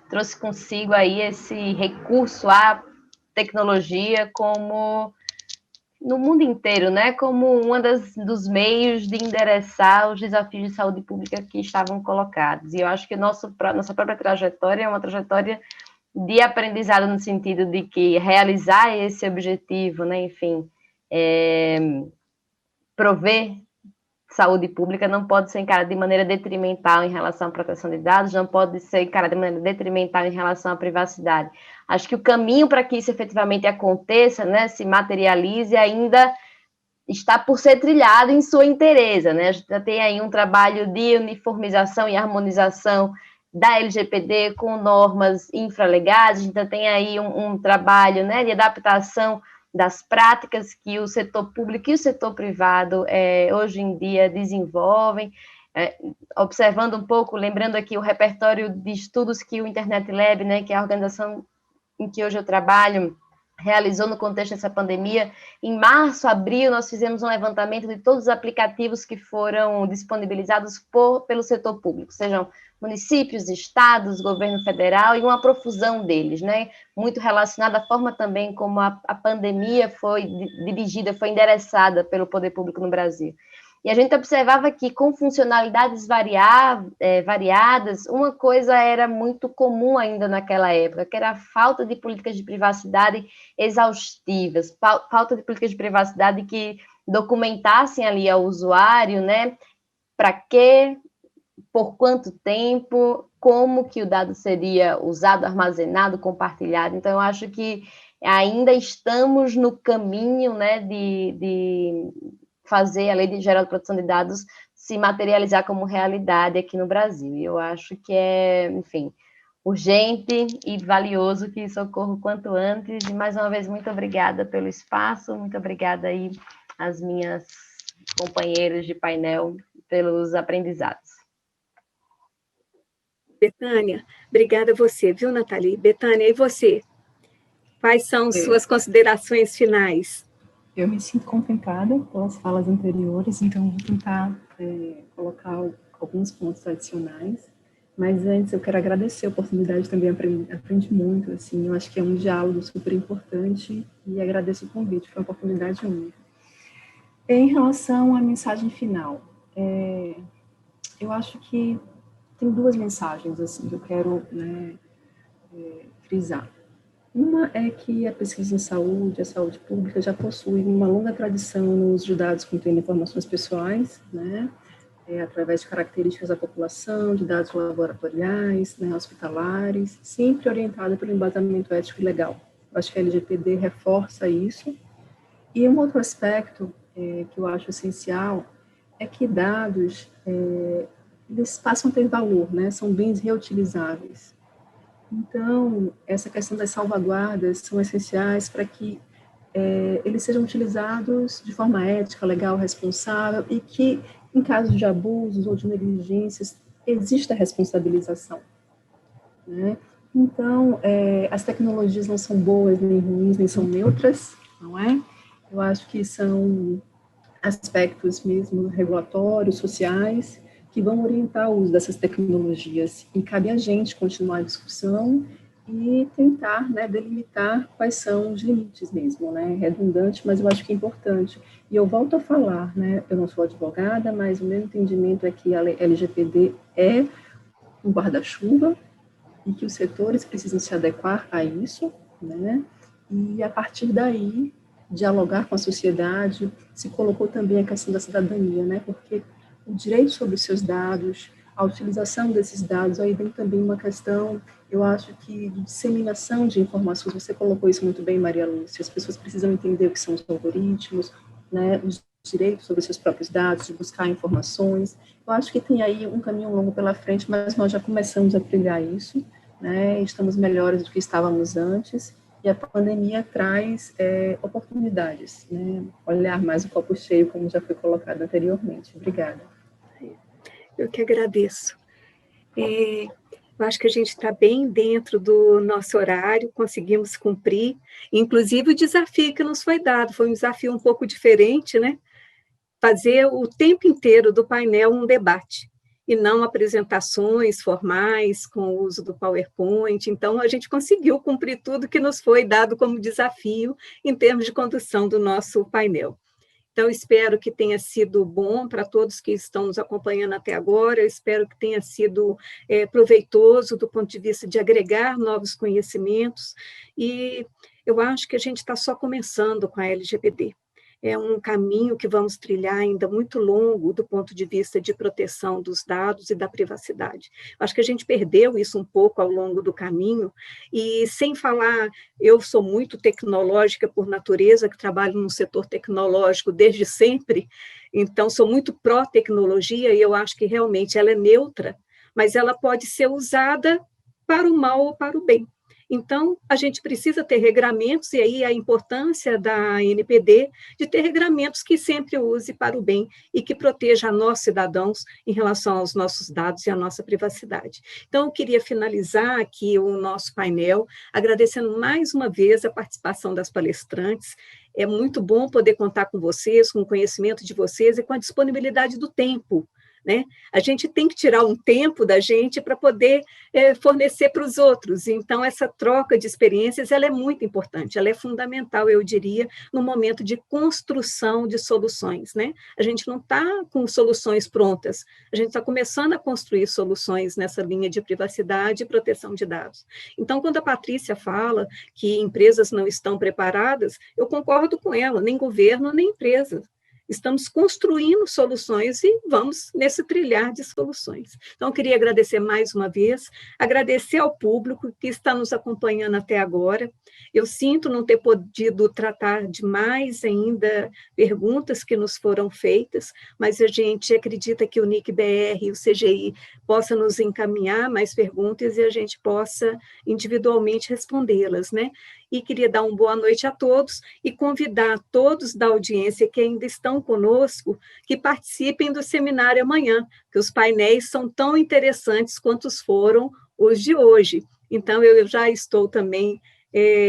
trouxe consigo aí esse recurso à tecnologia como no mundo inteiro, né, como dos meios de endereçar os desafios de saúde pública que estavam colocados. E eu acho que nossa própria trajetória é uma trajetória de aprendizado no sentido de que realizar esse objetivo, né, enfim, prover saúde pública não pode ser encarada de maneira detrimental em relação à proteção de dados, não pode ser encarada de maneira detrimental em relação à privacidade. Acho que o caminho para que isso efetivamente aconteça, né, se materialize, ainda está por ser trilhado em sua inteireza, né? A gente já tem aí um trabalho de uniformização e harmonização da LGPD com normas infralegais, a gente já tem aí um trabalho, né, de adaptação das práticas que o setor público e o setor privado hoje em dia desenvolvem, observando um pouco, lembrando aqui o repertório de estudos que o Internet Lab, né, que é a organização em que hoje eu trabalho, realizou no contexto dessa pandemia. Em março, abril, nós fizemos um levantamento de todos os aplicativos que foram disponibilizados pelo setor público, sejam municípios, estados, governo federal, e uma profusão deles, né? Muito relacionada à forma também como a pandemia foi dirigida, foi endereçada pelo poder público no Brasil. E a gente observava que, com funcionalidades variadas, uma coisa era muito comum ainda naquela época, que era a falta de políticas de privacidade exaustivas, falta de políticas de privacidade que documentassem ali ao usuário, né, para quê, por quanto tempo, como que o dado seria usado, armazenado, compartilhado. Então, eu acho que ainda estamos no caminho, né, de fazer a Lei Geral de Proteção de Dados se materializar como realidade aqui no Brasil. E eu acho que enfim, urgente e valioso que isso ocorra o quanto antes. E, mais uma vez, muito obrigada pelo espaço, muito obrigada aí às minhas companheiras de painel pelos aprendizados. Betânia, obrigada a você, viu, Nathalie? Betânia, e você? Quais são suas considerações finais? Eu me sinto contemplada pelas falas anteriores, então vou tentar colocar alguns pontos adicionais, mas antes eu quero agradecer a oportunidade também, aprendi muito, assim, eu acho que é um diálogo super importante e agradeço o convite, foi uma oportunidade única. Em relação à mensagem final, eu acho que tem duas mensagens, assim, que eu quero, né, frisar. Uma é que a pesquisa em saúde, a saúde pública, já possui uma longa tradição no uso de dados contendo informações pessoais, né, através de características da população, de dados laboratoriais, né, hospitalares, sempre orientada pelo embasamento ético e legal. Eu acho que a LGPD reforça isso. E um outro aspecto que eu acho essencial é que dados, eles passam a ter valor, né, são bens reutilizáveis. Então, essa questão das salvaguardas são essenciais para que eles sejam utilizados de forma ética, legal, responsável, e que, em caso de abusos ou de negligências, exista responsabilização, né? Então, as tecnologias não são boas, nem ruins, nem são neutras, não é? Eu acho que são aspectos mesmo regulatórios, sociais, que vão orientar o uso dessas tecnologias. E cabe a gente continuar a discussão e tentar, né, delimitar quais são os limites mesmo, né? Redundante, mas eu acho que é importante. E eu volto a falar, né? Eu não sou advogada, mas o meu entendimento é que a LGPD é um guarda-chuva e que os setores precisam se adequar a isso, né? E a partir daí dialogar com a sociedade, se colocou também a questão da cidadania, né? Porque o direito sobre os seus dados, a utilização desses dados, aí vem também uma questão, eu acho que de disseminação de informações, você colocou isso muito bem, Maria Lúcia, as pessoas precisam entender o que são os algoritmos, né, os direitos sobre seus próprios dados, de buscar informações. Eu acho que tem aí um caminho longo pela frente, mas nós já começamos a trilhar isso, né, estamos melhores do que estávamos antes, e a pandemia traz oportunidades, né, olhar mais o copo cheio, como já foi colocado anteriormente. Obrigada. Eu que agradeço. Eu acho que a gente está bem dentro do nosso horário, conseguimos cumprir, inclusive o desafio que nos foi dado, foi um desafio um pouco diferente, né? Fazer o tempo inteiro do painel um debate, e não apresentações formais com o uso do PowerPoint. Então, a gente conseguiu cumprir tudo que nos foi dado como desafio em termos de condução do nosso painel. Então, espero que tenha sido bom para todos que estão nos acompanhando até agora, eu espero que tenha sido proveitoso do ponto de vista de agregar novos conhecimentos, e eu acho que a gente está só começando com a LGPD. É um caminho que vamos trilhar ainda muito longo do ponto de vista de proteção dos dados e da privacidade. Acho que a gente perdeu isso um pouco ao longo do caminho, e sem falar, eu sou muito tecnológica por natureza, que trabalho no setor tecnológico desde sempre, então sou muito pró-tecnologia, e eu acho que realmente ela é neutra, mas ela pode ser usada para o mal ou para o bem. Então, a gente precisa ter regramentos, e aí a importância da NPD de ter regramentos que sempre use para o bem e que proteja a nós, cidadãos, em relação aos nossos dados e à nossa privacidade. Então, eu queria finalizar aqui o nosso painel, agradecendo mais uma vez a participação das palestrantes. É muito bom poder contar com vocês, com o conhecimento de vocês e com a disponibilidade do tempo, né? A gente tem que tirar um tempo da gente para poder fornecer para os outros. Então, essa troca de experiências, ela é muito importante, ela é fundamental, eu diria, no momento de construção de soluções, né? A gente não está com soluções prontas, a gente está começando a construir soluções nessa linha de privacidade e proteção de dados. Então, quando a Patrícia fala que empresas não estão preparadas, eu concordo com ela, nem governo, nem empresas. Estamos construindo soluções e vamos nesse trilhar de soluções. Então, eu queria agradecer mais uma vez, agradecer ao público que está nos acompanhando até agora. Eu sinto não ter podido tratar de mais ainda perguntas que nos foram feitas, mas a gente acredita que o NIC-BR e o CGI possam nos encaminhar mais perguntas e a gente possa individualmente respondê-las, né? E queria dar uma boa noite a todos e convidar todos da audiência que ainda estão conosco que participem do seminário amanhã, que os painéis são tão interessantes quanto foram os de hoje. Então, eu já estou também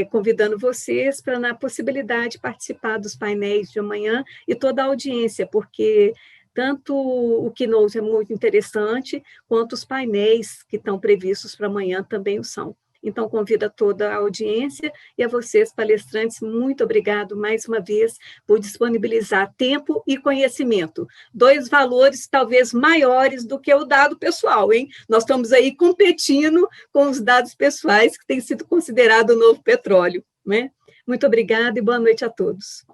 convidando vocês para, na possibilidade, participar dos painéis de amanhã e toda a audiência, porque tanto o keynote é muito interessante, quanto os painéis que estão previstos para amanhã também o são. Então, convido a toda a audiência e a vocês, palestrantes, muito obrigado mais uma vez por disponibilizar tempo e conhecimento. 2 valores talvez maiores do que o dado pessoal, hein? Nós estamos aí competindo com os dados pessoais, que têm sido considerado o novo petróleo, né? Muito obrigada e boa noite a todos.